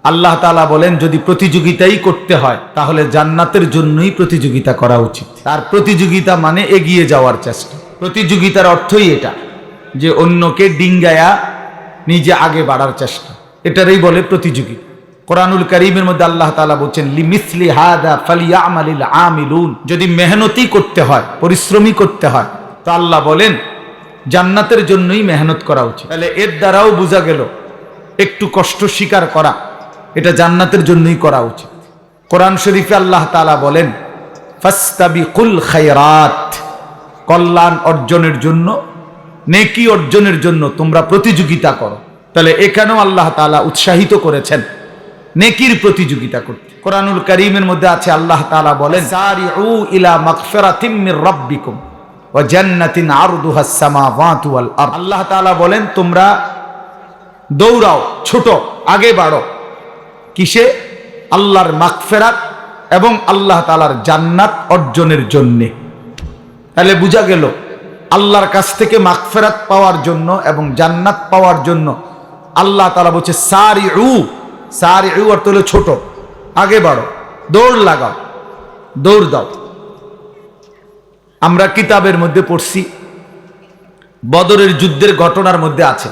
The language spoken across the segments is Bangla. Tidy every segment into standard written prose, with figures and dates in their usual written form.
আল্লাহ তাআলা বলেন যদি প্রতিযোগিতাই করতে হয় তাহলে জান্নাতের জন্যই প্রতিযোগিতা করা উচিত। আর প্রতিযোগিতা মানে এগিয়ে যাওয়ার চেষ্টা। প্রতিযোগিতার অর্থই এটা যে অন্যকে ডিঙ্গায়া নিজে আগে বাড়ার চেষ্টা, এটারই বলে প্রতিযোগিতা। কোরআনুল কারীমের মধ্যে আল্লাহ তাআলা বলছেন লিমিসলি হাদা ফালিয়ামালিল আমিলুন, যদি মেহনতি করতে হয়, পরিশ্রমী করতে হয়, তো আল্লাহ বলেন জান্নাতের জন্যই মেহনত করা উচিত। তাহলে এর দ্বারাও বোঝা গেল একটু কষ্ট স্বীকার করা এটা জান্নাতের জন্যই করা উচিত। কোরআন শরীফে আল্লাহ তাআলা বলেন ফাস্তাবিকুল খায়রাত, কল্যাণ অর্জনের জন্য, নেকি অর্জনের জন্য তোমরা প্রতিযোগিতা করো। তাহলে এখানেও আল্লাহ তাআলা উৎসাহিত করেছেন নেকির প্রতিযোগিতা করতে। কোরআনুল কারীমের মধ্যে আছে আল্লাহ তাআলা বলেন সারিউ ইলা মাগফিরাতিম মির রাব্বিকুম ওয়া জান্নাতিন আরদুহাস সামাওয়াতু ওয়াল আরদ। আল্লাহ তাআলা বলেন তোমরা দৌড়াও, ছোট, আগে বাড়ো কিসে? আল্লাহর মাগফিরাত এবং আল্লাহ তাআলার জান্নাত অর্জনের জন্য। তাহলে বোঝা গেল আল্লাহর কাছ থেকে মাগফিরাত পাওয়ার জন্য এবং জান্নাত পাওয়ার জন্য আল্লাহ তাআলা বলছে সারিউ। সারিউ অর্থ হলো ছোট, আগে বাড়ো, দৌড় লাগাও, দৌড় দাও। আমরা কিতাবের মধ্যে পড়ছি বদরের যুদ্ধের ঘটনার মধ্যে আছে,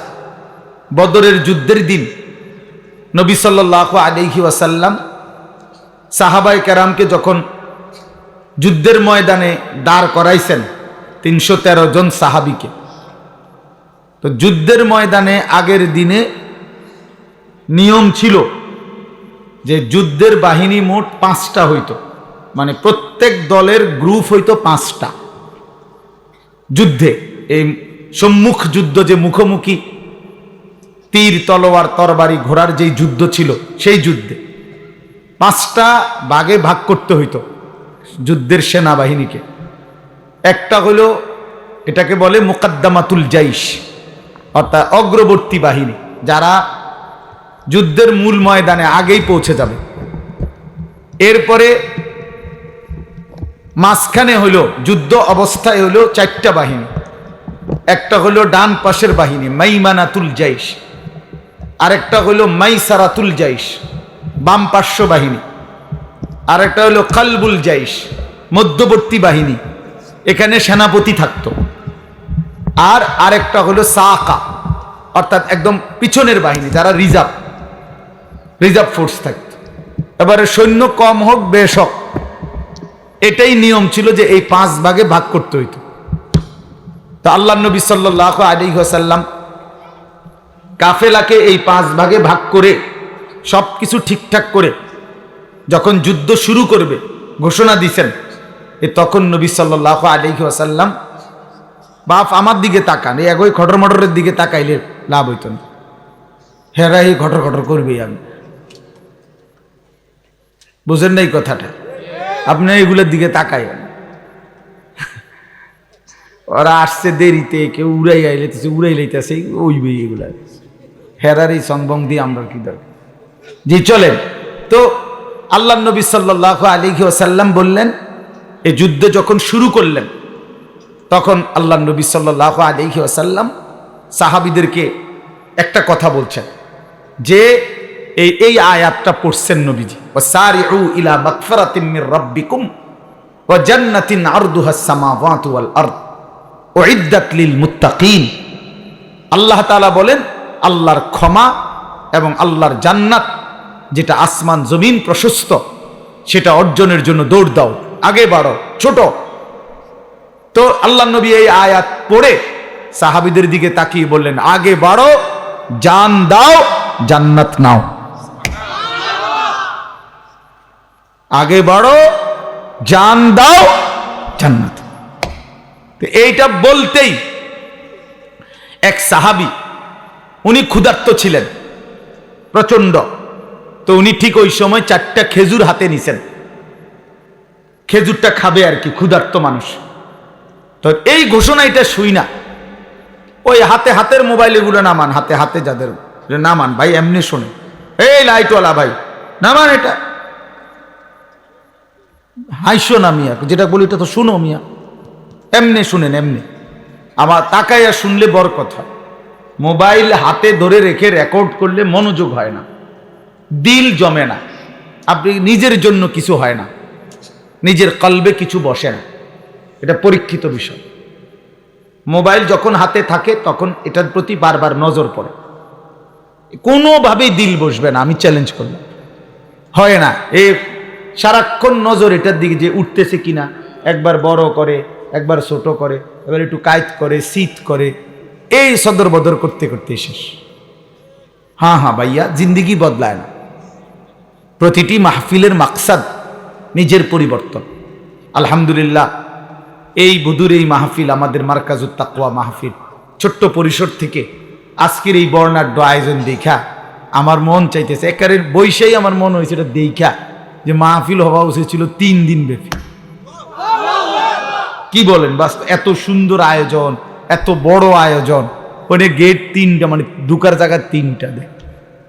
বদরের যুদ্ধের দিন নবী সাল্লাল্লাহু আলাইহি ওয়াসাল্লাম সাহাবায়ে কেরামকে যখন যুদ্ধের ময়দানে দাঁড় করাইছেন 313 জন সাহাবীকে, তো যুদ্ধের ময়দানে আগের দিনে নিয়ম ছিল যে যুদ্ধের বাহিনী মোট 5টা হইতো, মানে প্রত্যেক দলের গ্রুপ হইতো 5টা। যুদ্ধে এই সম্মুখ যুদ্ধ, যে মুখোমুখি তীর তলোয়ার তরবারি ঘোড়ার যেই যুদ্ধ ছিল, সেই যুদ্ধে 5টা ভাগে ভাগ করতে হইতো যুদ্ধের সেনাবাহিনীকে। একটা হলো, এটাকে বলে মুকদ্দমাতুল জাইশ, অর্থাৎ অগ্রবর্তী বাহিনী, যারা যুদ্ধের মূল ময়দানে আগেই পৌঁছে যাবে। এরপরে মাঝখানে হলো যুদ্ধ অবস্থায় হলো 4টা বাহিনী। একটা হলো ডান পাশের বাহিনী মাইমানাতুল জাইশ, আরেকটা হলো মাইসারাতুল জাইশ বাম পার্শ্ব বাহিনী, আরেকটা হলো কালবুল জাইশ মধ্যবর্তী বাহিনী, এখানে সেনাপতি থাকতো। আর আরেকটা হলো সাকা, অর্থাৎ একদম পিছনের বাহিনী, যারা রিজার্ভ ফোর্স থাকত। এবারে সৈন্য কম হোক বেশ হোক, এটাই নিয়ম ছিল যে এই 5 ভাগে ভাগ করতে হইতো। তো আল্লাহ নবী সাল্লাল্লাহু আলাইহি ওয়াসাল্লাম কাফেলাকে এই 5 ভাগে ভাগ করে সবকিছু ঠিকঠাক করে যখন যুদ্ধ শুরু করবে ঘোষণা দিয়েছেন, তখন নবী সাল্লাল্লাহু আলাইহি ওয়াসাল্লাম বাপ আমার দিকে তাকান, এই একই খটর মটরের দিকে তাকাইলে লাভ হইত না, হেরা এই খটর খটর করবেই। আমি বুঝেন না এই কথাটা? আপনি এইগুলোর দিকে তাকাই, ওরা আসছে দেরিতে, কেউ উড়াই আইলেতেছে, উড়াই লাইতেছে, ওইবে এগুলা হেরার এই সংবং দিয়ে আমরা কি দরকার। জি চলেন। তো আল্লাহ নবী সাল্লাল্লাহু আলাইহি ওয়াসাল্লাম বললেন, এই যুদ্ধ যখন শুরু করলেন তখন আল্লাহ নবী সাল্লাল্লাহু আলাইহি ওয়াসাল্লাম সাহাবীদেরকে একটা কথা বলছেন যে এই আয়াতটা পড়ছেন নবীজি, ওয়াসারিউ ইলা মাগফিরাতিম মির রাব্বিকুম ওয়া জান্নাতিন আরদুহাস সামাওয়াতু ওয়াল আরদ উইদ্দাত লিল মুত্তাকিন। আল্লাহ তাআলা বলেন আল্লাহর ক্ষমা এবং আল্লাহর জান্নাত, যেটা আসমান জমিন প্রশস্ত, সেটা অর্জনের জন্য দৌড় দাও, আগে বাড়ো, ছোট। তো আল্লাহ নবী এই আয়াত পড়ে সাহাবীদের দিকে তাকিয়ে বললেন আগে বাড়ো, জান দাও, জান্নাত নাও। আগে বাড়ো, জান দাও, জান্নাত। তো এইটা বলতেই এক সাহাবী, উনি ক্ষুধার্ত ছিলেন প্রচন্ড। তো উনি ঠিক ওই সময় 4টা খেজুর হাতে নিছেন, খেজুরটা খাবে আর কি, ক্ষুধার্ত মানুষ। তো এই ঘোষণা এটা শুই না, ওই হাতের মোবাইল এগুলো নামান, হাতে যাদের নামান ভাই, এমনি শোনে, এই লাইটওয়ালা ভাই নামান, এটা হাইশো না মিয়া, যেটা বলি এটা তো শুনো মিয়া, এমনি শুনেন, এমনি আমার তাকাইয়া শুনলে বড় কথা। মোবাইল হাতে ধরে রেখে রেকর্ড করলে মনোযোগ হয় না, দিল জমে না, আপনি নিজের জন্য কিছু হয় না, নিজের কলবে কিছু বসে না। এটা পরীক্ষিত বিষয়। মোবাইল যখন হাতে থাকে তখন এটার প্রতি বারবার নজর পড়ে, কোনোভাবেই দিল বসবে না। আমি চ্যালেঞ্জ করলাম, হয় না। এ সারাক্ষণ নজর এটার দিকে যে উঠতেছে কিনা, একবার বড় করে, একবার ছোট করে, এবার একটু কায়ত করে, শীত করে, এই সদর বদর করতে করতে শেষ। হ্যাঁ ভাইয়া, জিন্দিগি বদলায় না। প্রতিটি মাহফিলের মাকসাদ নিজের পরিবর্তন। আলহামদুলিল্লাহ, এই বধুর এই মাহফিল, আমাদের মারকাজুত তাকওয়া মাহফিল, ছোট্ট পরিসর থেকে আজকের এই বর্ণাঢ্য আয়োজন দেখা আমার মন চাইতেছে, একারের বৈশাই আমার মন হয়েছে এটা দেখা যে মাহফিল হওয়া উচিত ছিল 3 দিন ব্যাপী। কি বলেন? বাস এত সুন্দর আয়োজন, এত বড় আয়োজন, ওখানে গেট 3টা, মানে ঢুকার জায়গা 3টা দেয়।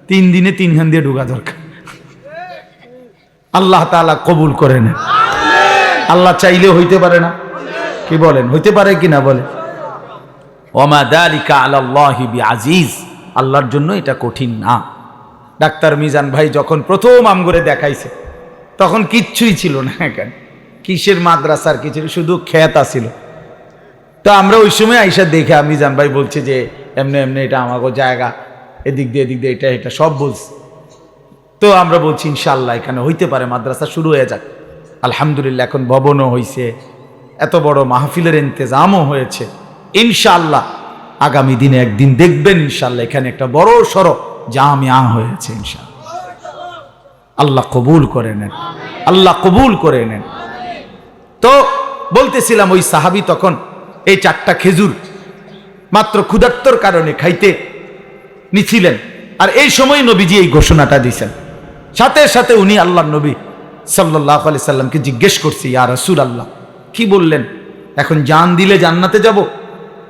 3 দিনে 3 খান দিয়ে ঢুকা দরকার। আল্লাহ তাআলা কবুল করে নেন। আল্লাহ চাইলে হইতে পারে না? কি বলেন? হইতে পারে কিনা বলেন? ওমা যালিকা আলাল্লাহি বিআজিজ, আল্লাহর জন্য এটা কঠিন না। ডাক্তার মিজান ভাই যখন প্রথম আমগরে দেখাইছে তখন কিচ্ছুই ছিল না। কেন কিসের মাদ্রাসার কিছু, শুধু খেত ছিল। তো আমরা ওই সময় আইসা দেখে মিজান ভাই বলছে যে এমনি এমনি এটা আমাকে জায়গা, এদিক দিয়ে এটা এটা সব বলছে। তো আমরা বলছি ইনশাআল্লাহ এখানে হইতে পারে, মাদ্রাসা শুরু হয়ে যাক। আলহামদুলিল্লাহ, এখন ভবনও হয়েছে, এত বড় মাহফিলের ইন্তজামও হয়েছে। ইনশাআল্লাহ আগামী দিনে একদিন দেখবেন ইনশাআল্লাহ এখানে একটা বড় সড়ো জামিয়া হয়েছে ইনশাআল্লাহ। আল্লাহ কবুল করে নেন, আল্লাহ কবুল করে নেন। তো বলতেছিলাম, ওই সাহাবী তখন এই 4টা খেজুর মাত্র ক্ষুধার্তর কারণে খাইতে নিছিলেন। আর এই সময় নবীজি এই ঘোষণাটা দিয়েছেন। সাথে সাথে উনি আল্লাহর নবী সাল্লাল্লাহু আলাইহি সাল্লামকে জিজ্ঞেস করছে, ইয়া রাসূলুল্লাহ, কি বললেন? এখন জান দিলে জান্নাতে যাব?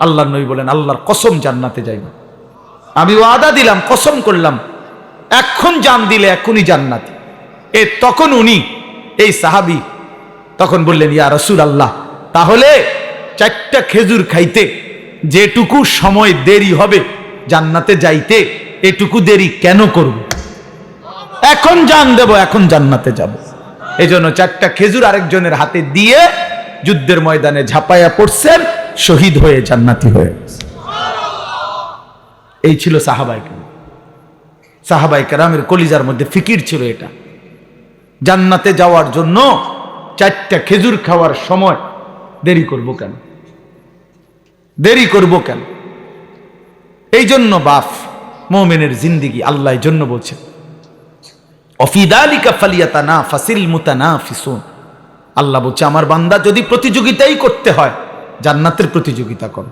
আল্লাহর নবী বলেন, আল্লাহর কসম জান্নাতে যাইব। আমি ওয়াদা দিলাম, কসম করলাম, এখন জান দিলে এখনই জান্নাতে। তখন উনি, এই সাহাবী তখন বললেন, ইয়া রাসূলুল্লাহ, তাহলে 4টা খেজুর খাইতে যেটুকু সময় দেরি হবে জান্নাতে যাইতে, এটুকু দেরি কেন করব? এখন জান দেব, এখন জান্নাতে যাব। এই জন্য 4টা খেজুর আরেকজনের হাতে দিয়ে যুদ্ধের ময়দানে ঝাঁপাইয়া পড়ছেন, শহীদ হয়ে জান্নাতি হয়ে। এই ছিল সাহাবায়ে কেরামের কলিজার মধ্যে ফিকির ছিল এটা। জান্নাতে যাওয়ার জন্য 4টা খেজুর খাওয়ার সময় দেরি করব কেন? দেরি করব কেন? এই জন্য বাপ, মুমিনের জিন্দেগি আল্লাহর জন্য বলছেন, অফি যালিকা ফালিয়াতানাফাসিল মুতানাফিসুন। আল্লাহ বলছে, আমার বান্দা যদি প্রতিযোগিতাই করতে হয়, জান্নাতের প্রতিযোগিতা করো,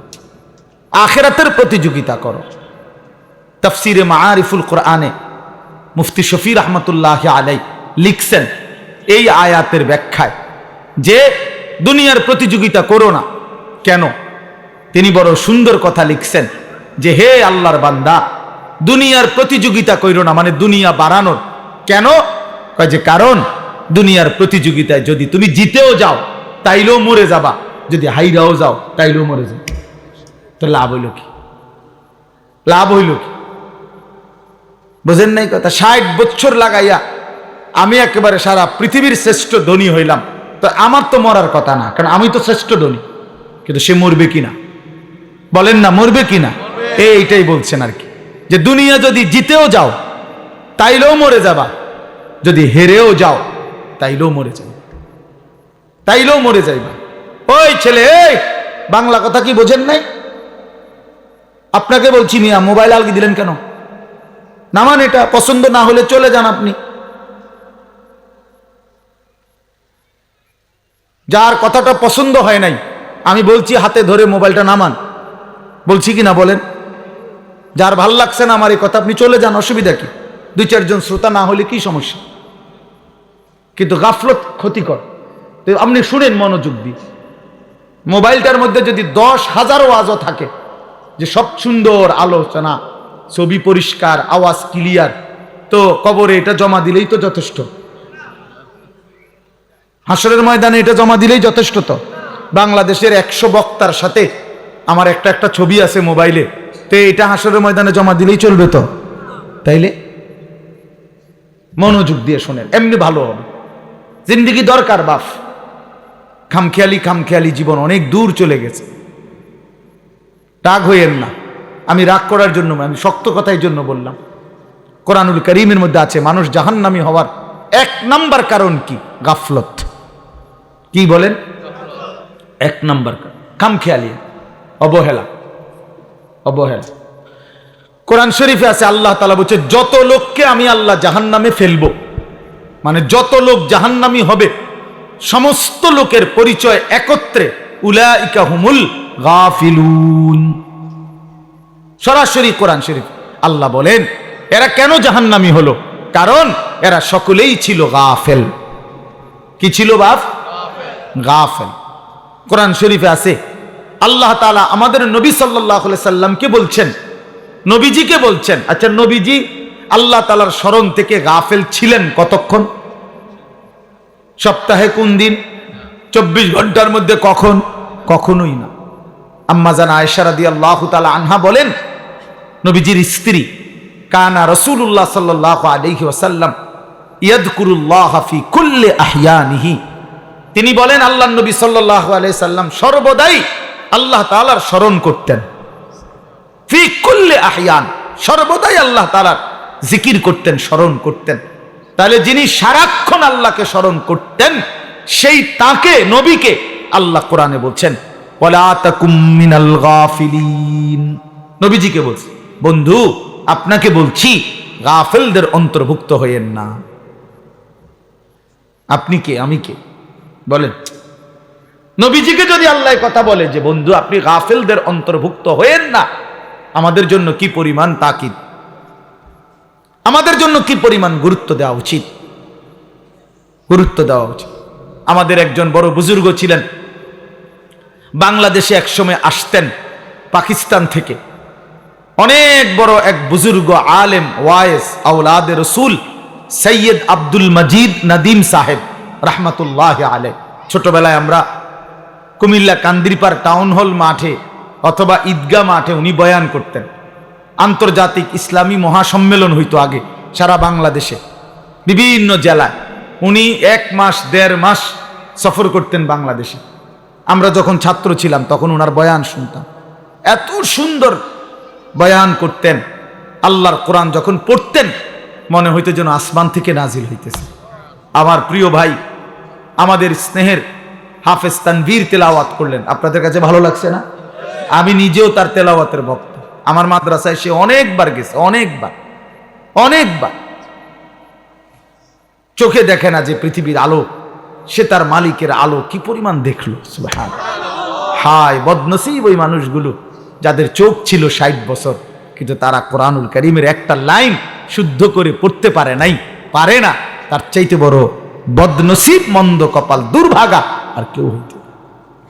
আখিরাতের প্রতিযোগিতা করো। তাফসিরে মাআরিফুল কোরআনে মুফতি শফি রাহমাতুল্লাহি আলাইহি লিখছেন এই আয়াতের ব্যাখ্যায় যে দুনিয়ার প্রতিযোগিতা করো না। কেন? তিনি বড় সুন্দর কথা লিখছেন যে, হে আল্লাহর বান্দা, দুনিয়ার প্রতিযোগিতা কইরো না, মানে দুনিয়া বাড়ানোর। কেন? কয় যে কারণ দুনিয়ার প্রতিযোগিতায় যদি তুমি জিতেও যাও তাইলেও মরে যাবা, যদি হাইরাও যাও তাইলেও মরে যাবে। তো লাভ হইল কি? লাভ হইল কি? বোঝেন নাই কথা? 60 বছর লাগাইয়া আমি একেবারে সারা পৃথিবীর শ্রেষ্ঠ ধনী হইলাম, তো আমার তো মরার কথা না, কারণ আমি তো শ্রেষ্ঠ ধনী। কিন্তু সে মরবে কিনা বলেন না? মরবে কিনা? এইটাই বলছেন আর কি, যে দুনিয়া যদি জিতেও যাও তাইলেও মরে যাবা, যদি হেরেও যাও তাইলেও মরে যাবে, তাইলেও মরে যাইবা। ওই ছেলে, এই বাংলা কথা কি বোঝেন নাই? আপনাকে বলছি, মিয়া মোবাইল আলগি দিলেন কেন? নামান, এটা পছন্দ না হলে চলে যান আপনি। যার কথাটা পছন্দ হয় নাই, আমি বলছি হাতে ধরে মোবাইলটা নামান, বলছি কি না বলেন? যার ভাল লাগছে না আমার এই কথা, আপনি চলে যান, অসুবিধা কি? 2-4 জন শ্রোতা না হলে কি সমস্যা? কিন্তু গাফলত ক্ষতিকর। আপনি শুনেন মনোযোগ দিয়ে। মোবাইলটার মধ্যে যদি 10,000 ওয়াজও থাকে, যে সব সুন্দর আলোচনা, ছবি পরিষ্কার, আওয়াজ ক্লিয়ার, তো কবরে এটা জমা দিলেই তো যথেষ্ট, হাসরের ময়দানে এটা জমা দিলেই যথেষ্ট। তো বাংলাদেশের 100 বক্তার সাথে আমার একটা ছবি আছে মোবাইলে, তো এটা হাসরের ময়দানে জমা দিলেই চলবে তো? তাইলে মনোযোগ দিয়ে শোনেন, এমনি ভালো হবে। জিন্দেগি দরকার বাপ, খামখেয়ালি জীবন অনেক দূর চলে গেছে। রাগ হইয়েন না, আমি রাগ করার জন্য, আমি শক্ত কথার জন্য বললাম। কোরআনুল কারীমের মধ্যে আছে মানুষ জাহান্নামী হওয়ার 1 নাম্বার কারণ কি? গাফলত। কি বলেন? 1 নাম্বার কারণ খামখেয়ালি, অবহেলা। কোরআন শরীফে আছে আল্লাহ তাআলা বলছে যত লোককে আমি আল্লাহ জাহান্নামে ফেলবো, মানে যত লোক জাহান্নামী হবে সমস্ত লোকের পরিচয় একত্রে, উলাইকা হুমুল গাফিলুন। সরাসরি কোরআন শরীফ আল্লাহ বলেন এরা কেন জাহান্নামী হলো? কারণ এরা সকলেই ছিল গাফেল। কি ছিল বাপ? গাফেল। কোরআন শরীফে আছে আল্লাহ তাআলা আমাদের নবী সাল্লাল্লাহু আলাইহি সাল্লামকে বলছেন, নবীজিকে বলছেন, আচ্ছা নবীজি আল্লাহ তাআলার স্মরণ থেকে গাফেল ছিলেন কতক্ষণ? সপ্তাহে কোন দিন? 24 ঘন্টার মধ্যে কখন? কখনোই না। আম্মা জান আয়েশা রাদিয়াল্লাহু তাআলা আনহা বলেন নবীজির স্ত্রী, কানা রাসূলুল্লাহ সাল্লাল্লাহু আলাইহি ওয়াসাল্লাম ইয়াযকুরুল্লাহ ফি কুল্লি আহইয়ানিহি। তিনি বলেন আল্লাহর নবী সাল্লাল্লাহু আলাইহি সাল্লাম সর্বদাই আল্লাহ তাআলার স্মরণ করতেন। ফি কুল্লি আহইয়ান, সর্বদাই আল্লাহ তাআলার জিকির করতেন, স্মরণ করতেন। তাহলে যিনি সারাক্ষণ আল্লাহকে স্মরণ করতেন সেই তাকে, নবীকে আল্লাহ কোরআনে বলছেন ওয়ালা তাকুম মিনাল গাফিলিন। নবীজিকে বলছে, বন্ধু আপনাকে বলছি গাফেলদের অন্তর্ভুক্ত হইয়েন না। আপনি কে, আমি কে বলেন? নবীজিকে যদি আল্লাহ কথা বলে যে বন্ধু আপনি গাফেলদের অন্তর্ভুক্ত হইয়েন না, আমাদের জন্য কি পরিমাণ তাকিদ, আমাদের জন্য কি পরিমাণ গুরুত্ব দেওয়া উচিত, গুরুত্ব দেওয়া উচিত। আমাদের একজন বড় বুজুর্গ ছিলেন, বাংলাদেশে একসময় আসতেন পাকিস্তান থেকে। অনেক বড় এক বুজুর্গ আলেম, ওয়াইজ, আওলাদে রসুল সৈয়দ আব্দুল মজিদ নদীম সাহেব রহমতুল্লাহ আলাইহ। ছোটবেলায় আমরা কুমিল্লা কান্দিরপাড় টাউন হল মাঠে অথবা ঈদগাহ মাঠে উনি বয়ান করতেন। আন্তর্জাতিক ইসলামী মহাসম্মেলন হইতো আগে সারা বাংলাদেশে, বিভিন্ন জেলায়। উনি 1 মাস 1.5 মাস সফর করতেন বাংলাদেশে। আমরা যখন ছাত্র ছিলাম তখন ওনার বয়ান শুনতাম, এত সুন্দর বয়ান করতেন। আল্লাহর কোরআন যখন পড়তেন মনে হইতো যেন আসমান থেকে নাজিল হইতেছে। আমার প্রিয় ভাই, আমাদের স্নেহের হাফেজ তানভীর তেলাওয়াত করলেন, আপনাদের কাছে ভালো লাগছে না? আমি নিজেও তার তেলাওয়াতের ভক্ত। আমার মাদ্রাসায় সে অনেকবার গেছে, অনেকবার। চোখে দেখে না যে পৃথিবীর আলো, সে তার মালিকের আলো কি পরিমাণ দেখলো। সুবহানাল্লাহ। হায় বদনসিব ওই মানুষগুলো যাদের চোখ ছিল 60 বছর, কিন্তু তারা কোরআনুল কারীমের একটা লাইন শুদ্ধ করে পড়তে পারে নাই, পারে না। তার চাইতে বড় বদনসিব, মন্দ কপাল, দুর্ভাগা আর কেউ হইতে।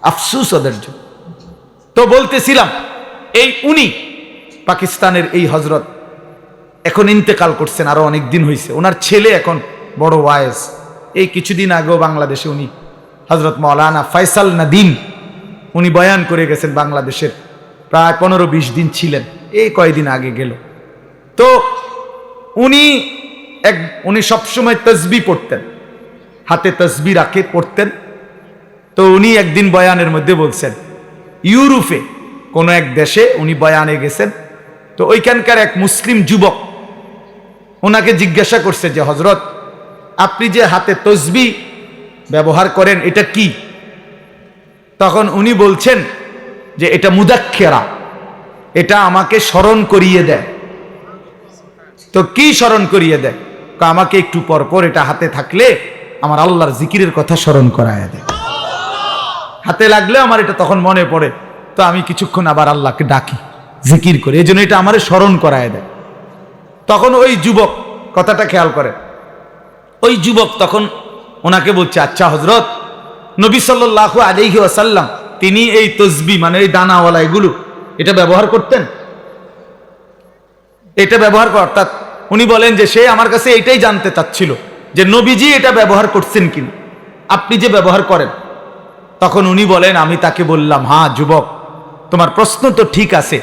আফসোস ওদের জন্য। তো বলতেছিলাম, এই উনি পাকিস্তানের এই হজরত এখন ইন্তেকাল করছেন, আরো অনেক দিন হয়েছে। ওনার ছেলে এখন বড় ওয়াইজ। এই কিছুদিন আগেও বাংলাদেশে উনি হজরত মাওলানা ফয়সাল নদীম উনি বয়ান করে গেছেন বাংলাদেশের, প্রায় 15-20 দিন ছিলেন, এই কয়েকদিন আগে গেল। তো উনি সবসময় তসবি পড়তেন, হাতে তসবি রাখে পড়তেন। তো উনি একদিন বয়ানের মধ্যে বলছেন, ইউরোপে কোনো এক দেশে উনি বয়ানে গেছেন। তো ওইখানকার এক মুসলিম যুবক ওনাকে জিজ্ঞাসা করছে যে হজরত আপনি যে হাতে তসবি ব্যবহার করেন এটা কি? তখন উনি বলছেন যে এটা মুদাক্কেরা, এটা আমাকে স্মরণ করিয়ে দেয়। তো কি স্মরণ করিয়ে দেয়? আমাকে একটু পর পর এটা হাতে থাকলে আমার আল্লাহর জিকিরের কথা স্মরণ করায় দেয়। হাতে লাগলে আমার এটা তখন মনে পড়ে, তো আমি কিছুক্ষণ আবার আল্লাহকে ডাকি, জিকির করি, এই জন্য এটা আমার স্মরণ করায় দেয়। তখন ওই যুবক, কথাটা খেয়াল করে, ওই যুবক তখন ওনাকে বলছে, আচ্ছা হজরত, নবী সাল্লাল্লাহু আলাইহি ওয়াসাল্লাম তিনি এই তসবি মানে এই দানাওয়ালা এগুলো এটা ব্যবহার করতেন, এটা ব্যবহার অর্থাৎ উনি বলেন যে সে আমার কাছে এটাই জানতে চাচ্ছিল যে নবীজি এটা ব্যবহার করছেন কিনা, আপনি যে ব্যবহার করেন। তখন উনি বলেন, আমি তাকে বললাম, হ্যাঁ যুবক, তোমার প্রশ্ন তো ঠিক আছে,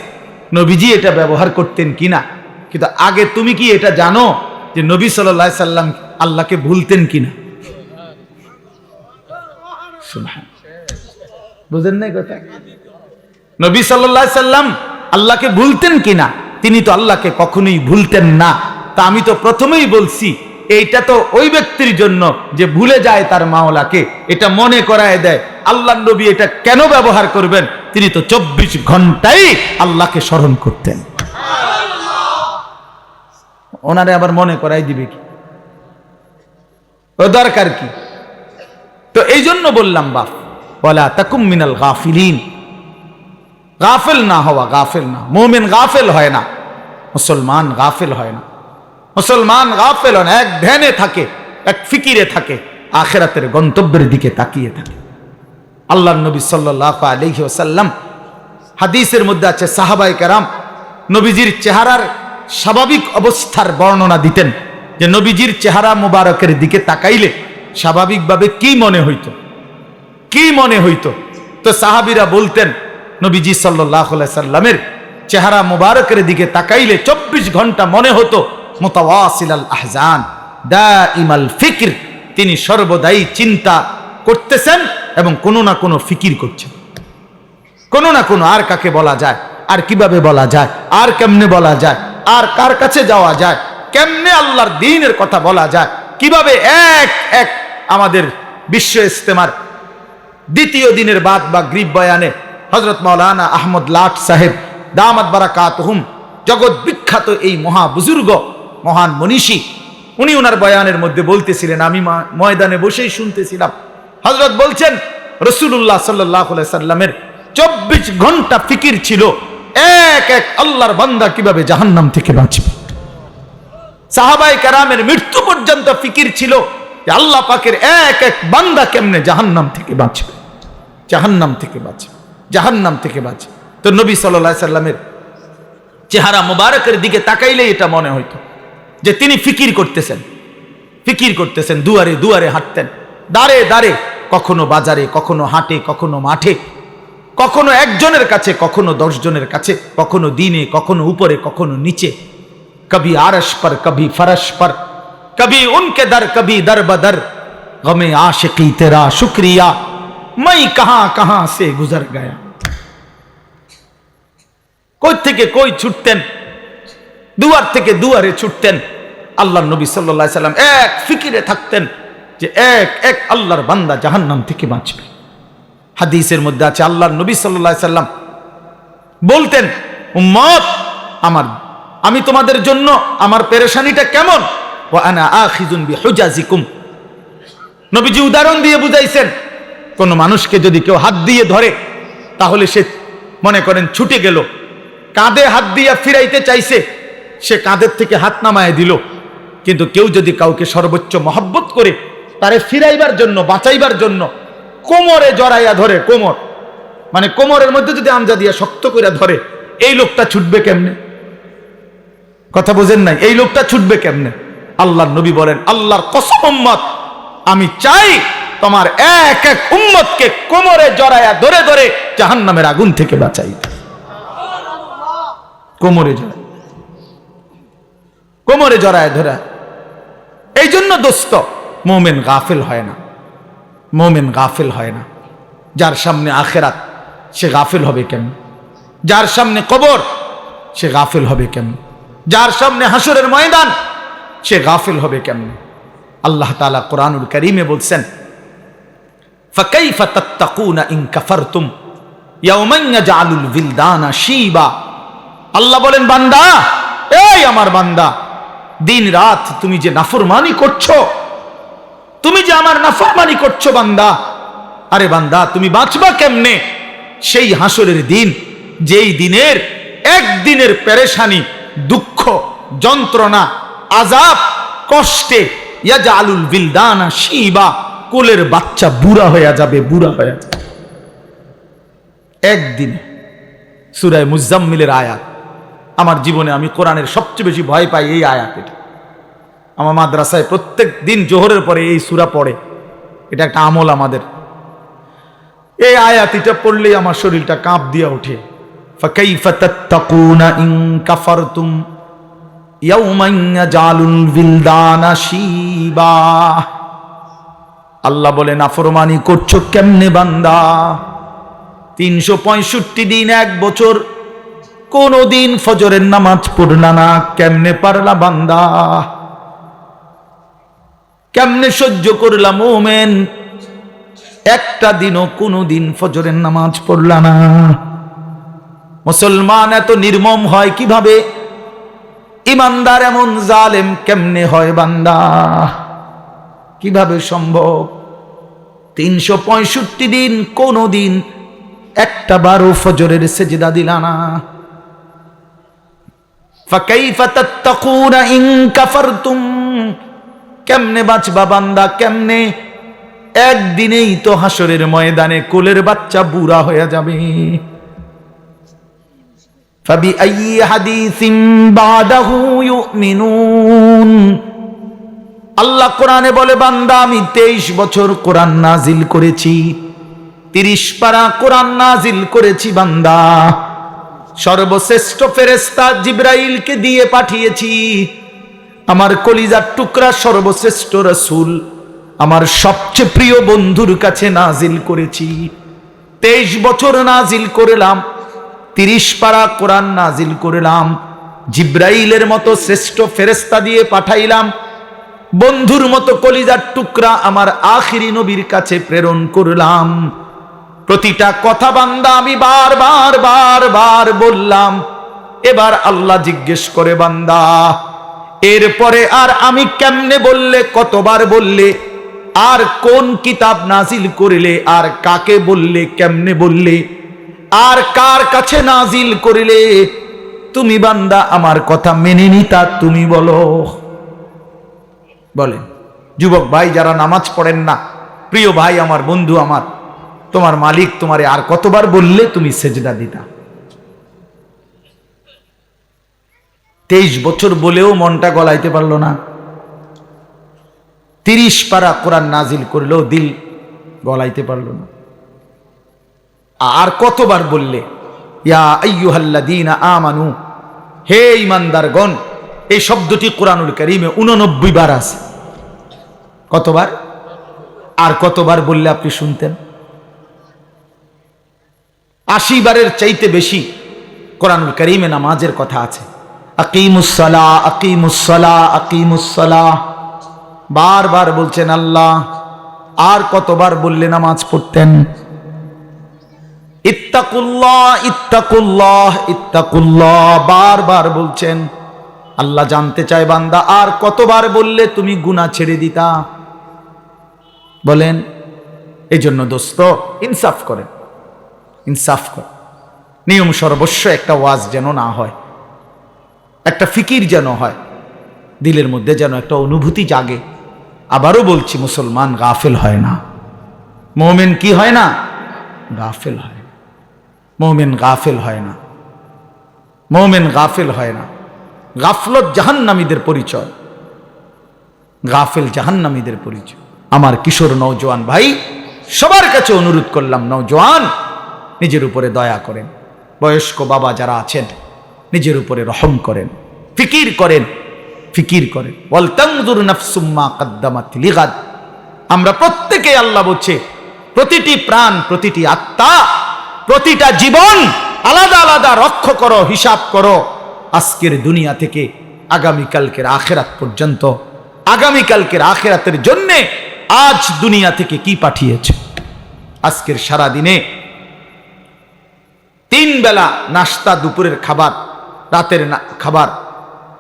নবীজি এটা ব্যবহার করতেন কিনা, কিন্তু আগে তুমি কি এটা জানো যে নবী সাল্লাল্লাহু আলাইহি সাল্লাম আল্লাহকে ভুলতেন কিনা। বুঝেন নাই কথা? নবী সাল্লাল্লাহু আলাইহি সাল্লাম আল্লাহকে ভুলতেন কিনা? তিনি তো আল্লাহকে কখনোই ভুলতেন না। তা আমি তো প্রথমেই বলছি এইটা তো ওই ব্যক্তির জন্য যে ভুলে যায় তার মাওলাকে, এটা মনে করায় দেয়। আল্লাহর নবী এটা কেন ব্যবহার করবেন? তিনি তো 24 ঘন্টাই আল্লাহকে স্মরণ করতেন। ওনারে আবার মনে করাই দিবে কি? ও দরকার কি? তো এই জন্য বললাম বাপ, ওয়ালা তাকুম মিনাল গাফিলিন, গাফেল না হওয়া, গাফেল না। মুমিন গাফেল হয় না, মুসলমান গাফেল হয় না। মুসলমান গাফেল হয় না, এক ধ্যানে থাকে, এক ফিকিরে থাকে, আখিরাতের গন্তব্যের দিকে তাকিয়ে থাকে। আল্লাহর নবী সাল্লাল্লাহু আলাইহি ওয়াসাল্লাম হাদিসের মধ্যে আছে, সাহাবায়ে কেরাম নবীজির চেহারার স্বাভাবিক অবস্থার বর্ণনা দিতেন, যে নবীজির চেহারা মুবারকের দিকে তাকাইলে স্বাভাবিকভাবে কি মনে হইতো, কি মনে হইতো? তো সাহাবীরা বলতেন নবীজি সাল্লাল্লাহু আলাইহি সাল্লামের চেহারা মুবারকের দিকে তাকাইলে 24 ঘন্টা মনে হতো মুতাওয়াসিলাল আহজান দাইমাল ফিকর, তিনি সর্বদাই চিন্তা করতেছেন এবং কোনো না কোনো ফিকির করছেন, কোনো না কোনো। আর কাকে বলা যায়, আর কিভাবে বলা যায়, আর কেমনে বলা যায়, আর কার কাছে যাওয়া যায়, কেমনে আল্লাহর দ্বীনের কথা বলা যায়, কিভাবে এক এক আমাদের বিশ্ব ইস্তেমার দ্বিতীয় দিনের বাদ বা গ্রিব বয়ানে হযরত মাওলানা আহমদ লাট সাহেব দামাত বারাকাতুহুম, জগৎ বিখ্যাত এই মহা বুজুর্গ, মহান মনীষী, উনি ওনার বয়ানের মধ্যে বলতেছিলেন, আমি ময়দানে বসেই শুনতেছিলাম। হযরত বলছেন রাসূলুল্লাহ সাল্লাল্লাহু আলাইহি সাল্লামের 24 ঘন্টা ফিকির ছিল এক এক আল্লাহর বান্দা কিভাবে জাহান্নাম থেকে বাঁচবে। সাহাবায়ে কেরামের মৃত্যু পর্যন্ত ফিকির ছিল যে আল্লাহ পাকের এক এক বান্দা কেমনে জাহান্নাম থেকে বাঁচবে, জাহান্নাম থেকে বাঁচবে, জাহান্নাম থেকে বাঁচবে। তো নবী সাল্লাল্লাহু আলাইহি সাল্লামের চেহারা মুবারকের দিকে তাকাইলে এটা মনে হইতো যে তিনি ফিকির করতেছেন, ফিকির করতেছেন। দুয়ারে দুয়ারে হাঁটতেন, দাঁড়ে দাঁড়ে, কখনো বাজারে, কখনো হাটে, কখনো মাঠে, কখনো একজনের কাছে, কখনো 10 জনের কাছে, কখনো দিনে, কখনো উপরে, কখনো নিচে, কবি আরশ पर कभी फरश पर, कभी उनके दर कभी दर बदर, गमे आशिकी तेरा शुक्रिया मैं कहां कहां से गुजर गया। কই থেকে কই ছুটতেন, দুয়ার থেকে দুয়ারে ছুটতেন। আল্লাহর নবী সাল্লাল্লাহু আলাইহি সাল্লাম এক ফিকিরে থাকতেন যে এক এক আল্লাহর বান্দা জাহান্নাম থেকে বাঁচবে। হাদিসের মধ্যে আছে আল্লাহর নবী সাল্লাল্লাহু আলাইহি সাল্লাম বলতেন, উম্মত আমার, আমি তোমাদের জন্য আমার পেরেশানিটা কেমন, ওয়া আনা আখিযুন বিহুজাজিকুম। নবীজি উদাহরণ দিয়ে বুঝাইছেন, কোন মানুষকে যদি কেউ হাত দিয়ে ধরে তাহলে সে মনে করেন ছুটে গেল, কাঁধে হাত দিয়ে ফিরাইতে চাইছে, সে কাঁধের থেকে হাত নামায় দিল। কিন্তু কেউ যদি কাউকে সর্বোচ্চ মহব্বত করে তারে ফিরাইবার জন্য, বাঁচাইবার জন্য কোমরে জড়াইয়া ধরে, কোমর মানে কোমরের মধ্যে যদি আমজা দিয়া শক্ত করে ধরে, এই লোকটা ছুটবে কেমনে? কথা বোঝেন নাই? এই লোকটা ছুটবে কেমনে? আল্লাহর নবী বলেন, আল্লাহর কসম উম্মত, আমি চাই তোমার এক এক উম্মতকে কোমরে জড়াইয়া ধরে ধরে জাহান্নামের আগুন থেকে বাঁচাই। কোমরে জড়ায়, কোমরে জড়ায় ধরা। এই জন্য দোস্ত, মুমিন গাফিল হয় না, মুমিন গাফিল হয় না। যার সামনে আখিরাত সে গাফিল হবে কেমন? যার সামনে কবর সে গাফিল হবে কেমন? যার সামনে হাসরের ময়দান সে গাফিল হবে কেমন? আল্লাহ তাআলা কোরআনুল কারীমে বলছেন, ফাকাইফা তাত্তাকুনা ইন কাফারতুম ইয়াওমান ইয়াজআলুল বিলদানা শিবা। আল্লাহ বলেন, বান্দা, এই আমার বান্দা, দিন রাত তুমি যে নাফরমানি করছো, তুমি যে আমার নাফরমানি করছো বান্দা, আরে বান্দা তুমি বাঁচবা কেমনে সেই হাসরের দিন, যেই দিনের একদিনের পেরেশানি, দুঃখ, যন্ত্রণা, আযাব, কষ্টে ইয়াজআলুল বিলদানা শিবা, কোলের বাচ্চা বুড়া হয়ে যাবে, বুড়া হয়ে যাবে একদিন। সূরা মুজাম্মিলের আয়াত। আমার জীবনে আমি কোরআনের সবচেয়ে বেশি ভয় পাই এই আয়াত। এটা আমার মাদ্রাসায় প্রত্যেক দিন জোহরের পরে এই সূরা পড়ে, এটা একটা আমল আমাদের। এই আয়াত এটা পড়লেই আমার শরীরটা কাঁপ দিয়া ওঠে। ফাকাইফা তাত্তাকুনা ইন কাফারতুম ইয়াউমান ইয়াজালুল বিলদানা শিবা। আল্লাহ বলে নাফরমানি করছো কেমনে বান্দা? 365 দিন, 1 বছর কোনদিন ফজরের নামাজ পড়লা না, কেমনে পারলা বান্দা? কেমনে সহ্য করলা মোমেন? একটা দিনও কোনদিন ফজরের নামাজ পড়লা না। মুসলমান এত নির্মম হয় কিভাবে? ইমানদার এমন জালেম কেমনে হয় বান্দা? কিভাবে সম্ভব? 365 দিন কোনদিন একটা বারো ফজরের সেজদা দিলা না। ফাকাইফা তাত্তাকুনা ইন কাফারতুম, কেমনে বাঁচবা বান্দা কেমনে? একদিনেই তো হাসরের ময়দানে কোলের বাচ্চা বুড়া হয়ে যাবে। ফাবিআইয়ি হাদিসিন বাদাহু ইউমিনুন। আল্লাহ কোরআনে বলে বান্দা আমি 23 বছর কোরআন নাজিল করেছি, 30 পারা কোরআন নাজিল করেছি বান্দা। সর্বশ্রেষ্ঠ ফেরেশতা জিবরাইলকে দিয়ে পাঠিয়েছি। আমার কলিজার টুকরা সর্বশ্রেষ্ঠ রাসূল আমার সবচেয়ে প্রিয় বন্ধুর কাছে নাজিল করেছি। 23 বছর নাজিল করলাম, 30 পারা কোরআন নাজিল করলাম, জিবরাইলের মতো শ্রেষ্ঠ ফেরেশতা দিয়ে পাঠাইলাম, বন্ধুর মতো কলিজার টুকরা আমার আখিরি নবীর কাছে প্রেরণ করলাম। প্রতিটা কথা বান্দা আমি বারবার বারবার বললাম। এবার আল্লাহ জিজ্ঞেস করে বান্দা এরপরে আর আমি কেমনে বললে, কতবার বললে, আর কোন কিতাব নাজিল করিলে, আর কাকে বললে, কেমনে বললে, আর কার কাছে নাজিল করিলে তুমি বান্দা আমার কথা মেনে নিতা? তুমি বলো। বলেন যুবক ভাই যারা নামাজ পড়েন না, প্রিয় ভাই আমার, বন্ধু আমার, তোমার মালিক তোমারে আর কতবার বললে তুমি সেজদা দিতা? 23 বছর বলেও মনটা গলাইতে পারলো না। 30 পারা কোরআন নাজিল করলেও দিল গলাইতে পারলো না। আর কতবার বললে ইয়া আইয়ুহাল্লাযীনা আমানু, হে ঈমানদারগণ। এই শব্দটি কোরআনুল কারীমে 89 বার আছে। কতবার? আর কতবার বললে আপনি শুনতেন? 80 বারের চাইতে বেশি কোরআনুল কারীমে নামাজের কথা আছে। আকিমুস সালাহ, আকিমুস সালাহ, আকিমুস সালাহ বারবার বলছেন আল্লাহ। আর কতবার বললে নামাজ পড়তেন? ইত্তাকুল্লাহ, ইত্তাকুল্লাহ, ইত্তাকুল্লাহ বারবার বলছেন। আল্লাহ জানতে চায় বান্দা আর কতবার বললে তুমি গুনাহ ছেড়ে দিতা? বলেন। এই জন্য দোস্ত ইনসাফ করেন, ইনসাফ করেন। নিয়ম সর্বস্ব একটা ওয়াজ যেন না হয়, একটা ফিকির যেন হয়, দিলের মধ্যে যেন একটা অনুভূতি জাগে। আবারও বলছি মুসলমান গাফেল হয় না, মুমিন কি হয় না? গাফেল হয়। মুমিন গাফেল হয় না, মুমিন গাফেল হয় না। গাফলত জাহান্নামীদের পরিচয়, গাফেল জাহান্নামীদের পরিচয়। আমার কিশোর নওজোয়ান ভাই সবার কাছে অনুরোধ করলাম, নওজোয়ান নিজের উপরে দয়া করেন, বয়স্ক বাবা যারা আছেন নিজের উপরে রহম করেন, ফিকির করেন, ফিকির করেন। ওয়াল তানজুর নাফসুম মা কদ্দামাত লিগাদ। আমরা প্রত্যেকে, আল্লাহ বলছে প্রতিটি প্রাণ, প্রতিটি আত্মা, প্রতিটা জীবন আলাদা আলাদা রক্ষ করো, হিসাব করো। আজকের দুনিয়া থেকে আগামীকালকের আখেরাত পর্যন্ত, আগামীকালকের আখেরাতের জন্যে আজ দুনিয়া থেকে কি পাঠিয়েছে। আজকের সারা দিনে 3 বেলা নাস্তা, দুপুরের খাবার, রাতের খাবার।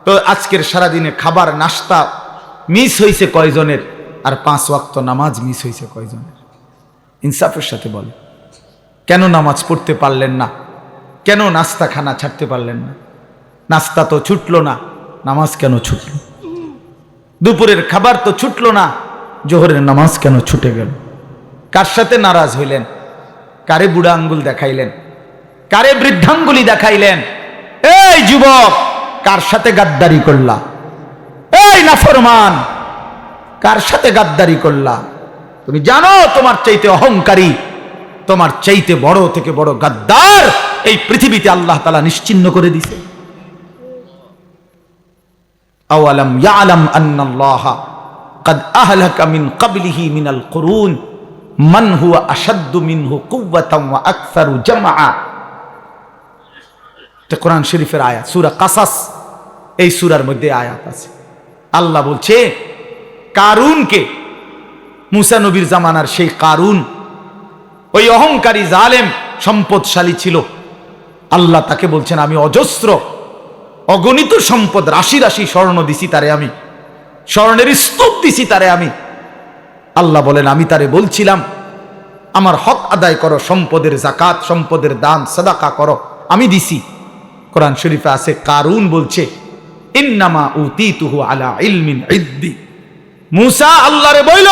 তো আজকের সারাদিনে খাবার নাস্তা মিস হয়েছে কয়জনের? আর 5 ওয়াক্ত নামাজ মিস হয়েছে কয়জনের? ইনসাফের সাথে বলে, কেন নামাজ পড়তে পারলেন না? কেন নাস্তা খানা ছাড়তে পারলেন না? নাস্তা তো ছুটলো না, নামাজ কেন ছুটল? দুপুরের খাবার তো ছুটলো না, জোহরের নামাজ কেন ছুটে গেল? কার সাথে নারাজ হইলেন? কারে বুড়া আঙ্গুল দেখাইলেন? কারে বৃদ্ধাঙ্গুলি দেখাইলেন? এই যুবক, কার সাথে গাদ্দারি করলা? এই নাফরমান, কার সাথে গাদ্দারি করলা? তুমি জানো তোমার চাইতে অহংকারী, তোমার চাইতে বড় থেকে বড় গাদ্দার এই পৃথিবীতে আল্লাহ তাআলা নিশ্চিহ্ন করে দিছে। আওয়ালাম ইয়ালাম আন্নাল্লাহা ক্বাদ আহলাকা মিন ক্বাবলিহি মিনাল কুরুন মান হুয়া আশাদ্দু মিনহু কুওয়াতান ওয়া আকসারু জামআ। এটা কোরআন শরীফের আয়াত, সূরা কাসাস, এই সূরার মধ্যে আয়াত আছে। আল্লাহ বলছে কারুনকে, মুসা নবীর জামানার সেই কারুন, ওই অহংকারী জালেম সম্পদশালী ছিল। আল্লাহ তাকে বলছেন আমি অজস্র অগণিত সম্পদ, রাশি রাশি স্বর্ণ দিছি তারে, আমি স্বর্ণের স্তূপ দিছি তারে আমি। আল্লাহ বলেন আমি তারে বলছিলাম আমার হক আদায় করো, সম্পদের যাকাত, সম্পদের দান সাদাকা করো, আমি দিছি। কোরআন শরীফে আছে কারুন বলছে ইন্নামা উতিতুহু আলা ইলমিন ইদ্দি। মুসা আল্লাহরে বইল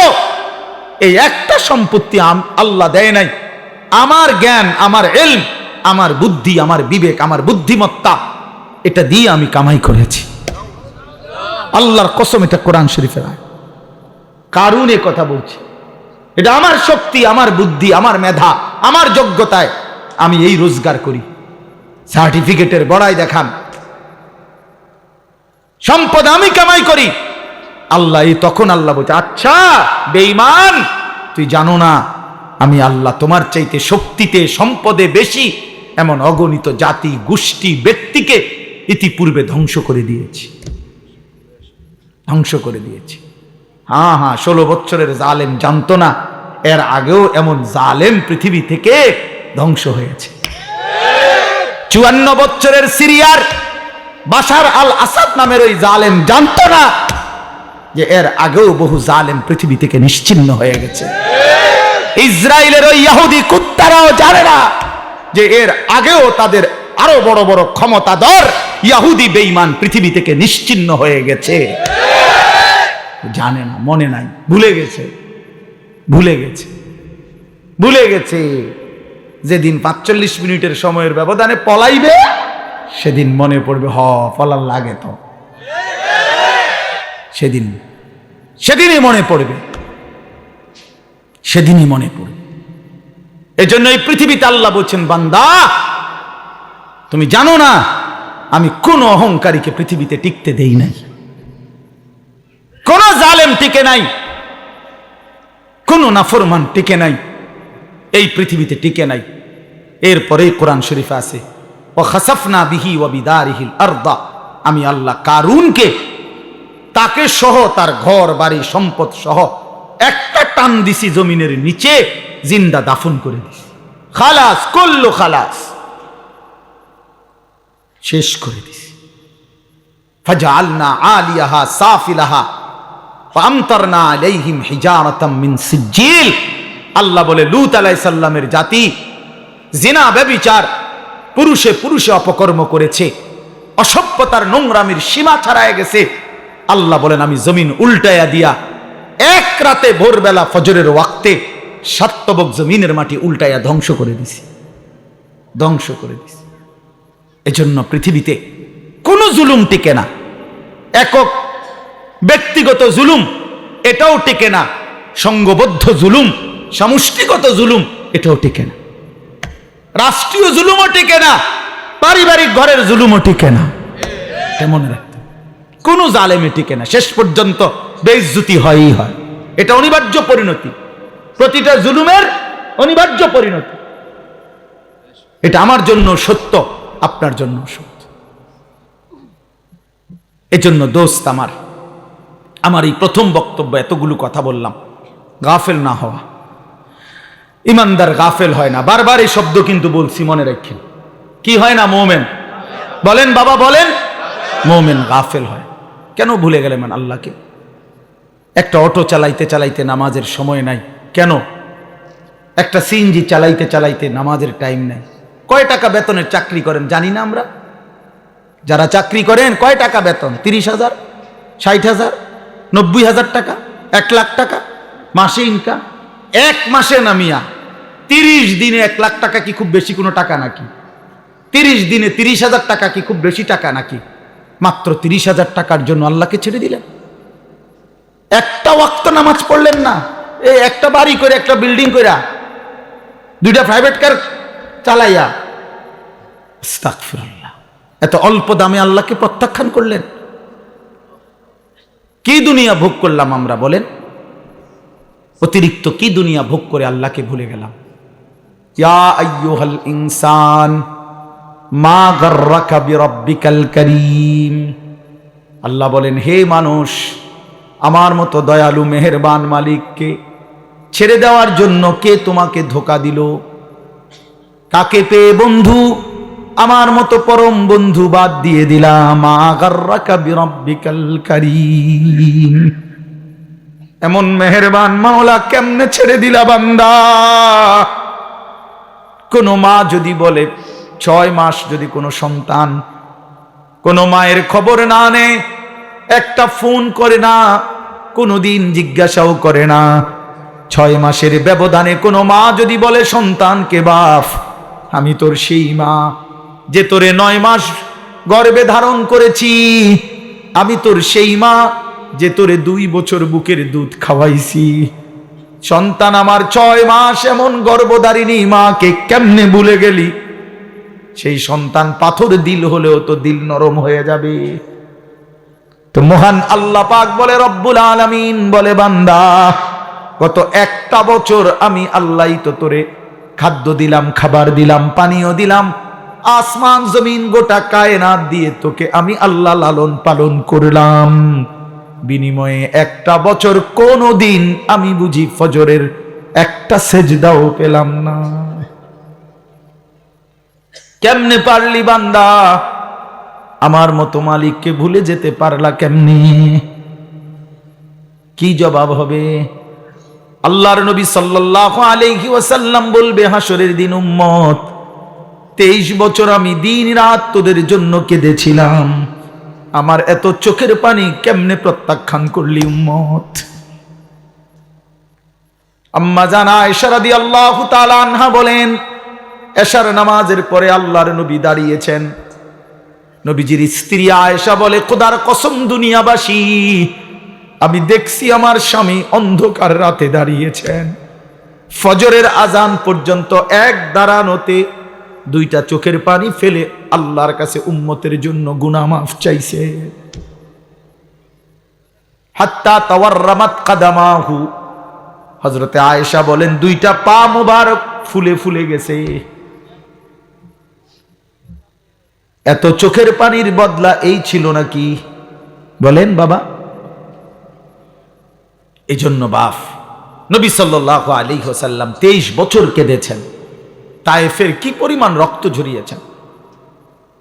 এই একটা সম্পত্তি আল্লাহ দেয় নাই, আমার জ্ঞান, আমার ইলম, আমার বুদ্ধি, আমার বিবেক, আমার বুদ্ধিমত্তা, এটা দিয়ে আমি কামাই করেছি। আল্লাহর কসম, এটা কোরআন শরীফের আয়াত। কারুন এ কথা বলছে এটা আমার শক্তি, আমার বুদ্ধি, আমার মেধা, আমার যোগ্যতায় আমি এই রোজগার করি। সার্টিফিকেটের বড়াই দেখান, সম্পদ আমি কামাই করি। আল্লাহ তখন আল্লাহ বলছে আচ্ছা বেঈমান, তুই জানো না আমি আল্লাহ তোমার চাইতে শক্তিতে সম্পদে বেশি এমন অগণিত জাতি গোষ্ঠী ব্যক্তিকে ইতিপূর্বে ধ্বংস করে দিয়েছি, ধ্বংস করে দিয়েছি। হ্যাঁ 16 বছরের জালেম জানতো না এর আগেও এমন জালেম পৃথিবী থেকে ধ্বংস হয়েছে। 54 বছরের সিরিয়ার বাশার আল আসাদ নামের ওই জালেম জানতো না যে এর আগেও বহু জালেম পৃথিবী থেকে নিশ্চিহ্ন হয়ে গেছে। ইসরায়েলের ওই ইহুদি কুত্তারাও জানে না যে এর আগেও তাদের আরো বড় বড় ক্ষমতাধর ইহুদি বেঈমান পৃথিবী থেকে নিশ্চিহ্ন হয়ে গেছে। জানে না, মনে নাই, ভুলে গেছে, ভুলে গেছে, ভুলে গেছে। যেদিন 45 মিনিটের সময়ের ব্যবধানে পলাইবে সেদিন মনে পড়বে পলার লাগে তো, সেদিনই মনে পড়বে, সেদিনই মনে পড়বে। এজন্য এই পৃথিবীতে আল্লাহ বলছেন বান্দা তুমি জানো না আমি কোন অহংকারীকে পৃথিবীতে টিকতে দেই নাই, কোন জালেম টিকে নাই, কোন নাফরমান টিকে নাই, এই পৃথিবীতে টিকে নাই। এরপরে কোরআন শরীফে আছে ওয়া খাসাফনা বিহি ওয়া বিদারিহিল আরদা, আমি আল্লাহ কারুনকে, তাকে সহ তার ঘর বাড়ি সম্পদ সহ একটা টান দিছি জমিনের নিচে, জিন্দা দাফন করে দিছি। খালাস, কুল্লু খালাস, শেষ করে দিছি। ফাজআলনা আলিয়াহা সাফিলাহা ফামতারনা আলাইহিম হিজারাতাম মিন সিজিল। আল্লাহ বলে লূত আলাইহিস সালামের জাতি জিনা ব্যভিচার, পুরুষে পুরুষে অপকর্ম করেছে, অসভ্যতার নোংরামির সীমা ছাড়ায় গেছে। আল্লাহ বলেন আমি জমিন উল্টায়া দিয়া এক রাতে ভোরবেলা ফজরের ওয়াক্তে সাতবক জমিনের মাটি উল্টায়া ধ্বংস করে দিছি, ধ্বংস করে দিছি। এজন্য পৃথিবীতে কোন জুলুম টিকে না, একক ব্যক্তিগত জুলুম এটাও টিকে না, সংঘবদ্ধ জুলুম, সমষ্টিগত জুলুম এটাও টিকে না, রাষ্ট্রীয় জুলুমও টিকে না, পারিবারিক ঘরের জুলুমও টিকে না। মনে রাখতে কোন জালেমে টিকে না, শেষ পর্যন্ত বেইজ্জতি হয়ই হয়। এটা অনিবার্য পরিণতি, প্রতিটা জুলুমের অনিবার্য পরিণতি। এটা আমার জন্য সত্য, আপনার জন্য সত্য। এজন্য দোস্ত আমার এই প্রথম বক্তব্য এতগুলো কথা বললাম, গাফেল না হওয়া। ইমানদার গাফেল হয় না, বারবার এই শব্দ কিন্তু বলছি, মনে রাখেন। কি হয় না? মোমেন বলেন, বাবা বলেন, মোমেন গাফেল হয়। কেন ভুলে গেলেন আল্লাহকে? একটা অটো চালাইতে চালাইতে নামাজের সময় নাই কেন? একটা সিএনজি চালাইতে চালাইতে নামাজের টাইম নাই। কয় টাকা বেতনের চাকরি করেন জানি না আমরা? যারা চাকরি করেন কয় টাকা বেতন? 30,000, 60,000, 90,000 টাকা, 1 লাখ টাকা মাসে ইনকাম। এক মাসে নামিয়া 30 দিনে 1 লাখ টাকা কি খুব বেশি কোনো টাকা নাকি? 30 দিনে 30,000 টাকা কি খুব বেশি টাকা নাকি? মাত্র 30,000 টাকার জন্য আল্লাহকে ছেড়ে দিলেন। একটা ওয়াক্ত নামাজ পড়লেন না, এই একটা বাড়ি করে, একটা বিল্ডিং কইরা, 2টা প্রাইভেট কার চালাইয়া, আস্তাগফিরুল্লাহ, এত অল্প দামে আল্লাহকে প্রত্যাখ্যান করলেন। কি দুনিয়া ভোগ করলাম আমরা বলেন? অতিরিক্ত কি দুনিয়া ভোগ করে আল্লাহকে ভুলে গেলাম। ইয়া আইয়ুহাল ইনসান মা গাররাকা বিরাব্বিকাল কারীম। আল্লাহ বলেন, হে মানুষ, আমার মতো দয়ালু মেহেরবান মালিককে ছেড়ে দেওয়ার জন্য কে তোমাকে ধোঁকা দিল? কাকে পেয়ে বন্ধু আমার মতো পরম বন্ধু বাদ দিয়ে দিলাম? মা গাররাকা বিরাব্বিকাল কারীম। এমন মেহেরবান মাওলা কেমনে ছেড়ে দিলা বান্দা? কোন মা যদি বলে 6 মাস যদি কোনো সন্তান কোন মায়ের খবর না নেয়, একটা ফোন করে না, কোনোদিন জিজ্ঞাসাও করে না, 6 মাসের ব্যবধানে কোনো মা যদি বলে সন্তানকে, বাপ আমি তোর সেই মা যে তোরে 9 মাস গর্ভে ধারণ করেছি, আমি তোর সেই মা যে তোরে 2 বছর বুকের দুধ খাওয়াইছি, সন্তান আমার 6 মাস এমন গর্ভধারিণী মাকে কেমনে ভুলে গেলি? সেই সন্তান পাথর দিল হলেও তো দিল নরম হয়ে যাবে। তো মহান আল্লাহ পাক বলে, রব্বুল আলামিন বলে, বান্দা গত 1টা বছর আমি আল্লাহই তো তোরে খাদ্য দিলাম, খাবার দিলাম, পানীয় দিলাম, আসমান জমিন গোটা কায়নাত দিয়ে তোকে আমি আল্লাহ লালন পালন করলাম। বিনিময়ে 1টা বছর কোনদিন আমি বুঝি ফজরের একটা সেজদাও পেলাম না। কেমনে পারলি বান্দা? আমার মতো মালিককে ভুলে যেতে পারলা কেমনে? কি জবাব হবে? আল্লাহর নবী সাল্লাল্লাহু আলাইহি ওয়াসাল্লাম বলবে হাসরের দিন, উম্মত 23 বছর আমি দিন রাত তোদের জন্য কেঁদেছিলাম, আমার এত চোখের পানি কেমনে প্রত্যাখ্যান করলি উম্মত? আম্মা জান আয়েশা রাদিয়াল্লাহু তাআলা আনহা বলেন, এশার নামাজের পরে আল্লাহর নবী দাঁড়িয়েছেন। নবীজির স্ত্রী আয়েশা বলে, খোদার কসম দুনিয়াবাসী, আমি দেখছি আমার স্বামী অন্ধকার রাতে দাঁড়িয়েছেন, ফজরের আজান পর্যন্ত এক দাঁড়ানোতে 2টা চোখের পানি ফেলে আল্লাহর কাছে উম্মতের জন্য গুনাহ মাফ চাইছে। হাত্তা তাওয়াররামাত কাদামাহু, হযরতে আয়েশা বলেন 2টা পা মুবারক ফুলে ফুলে গেছে। এত চোখের পানির বদলা এই ছিল নাকি বলেন বাবা? এই জন্য বাপ নবী সাল্লাল্লাহু আলাইহি ওয়াসাল্লাম 23 বছর কেঁদেছেন। তায়েফের কি পরিমাণ রক্ত ঝরিয়েছেন,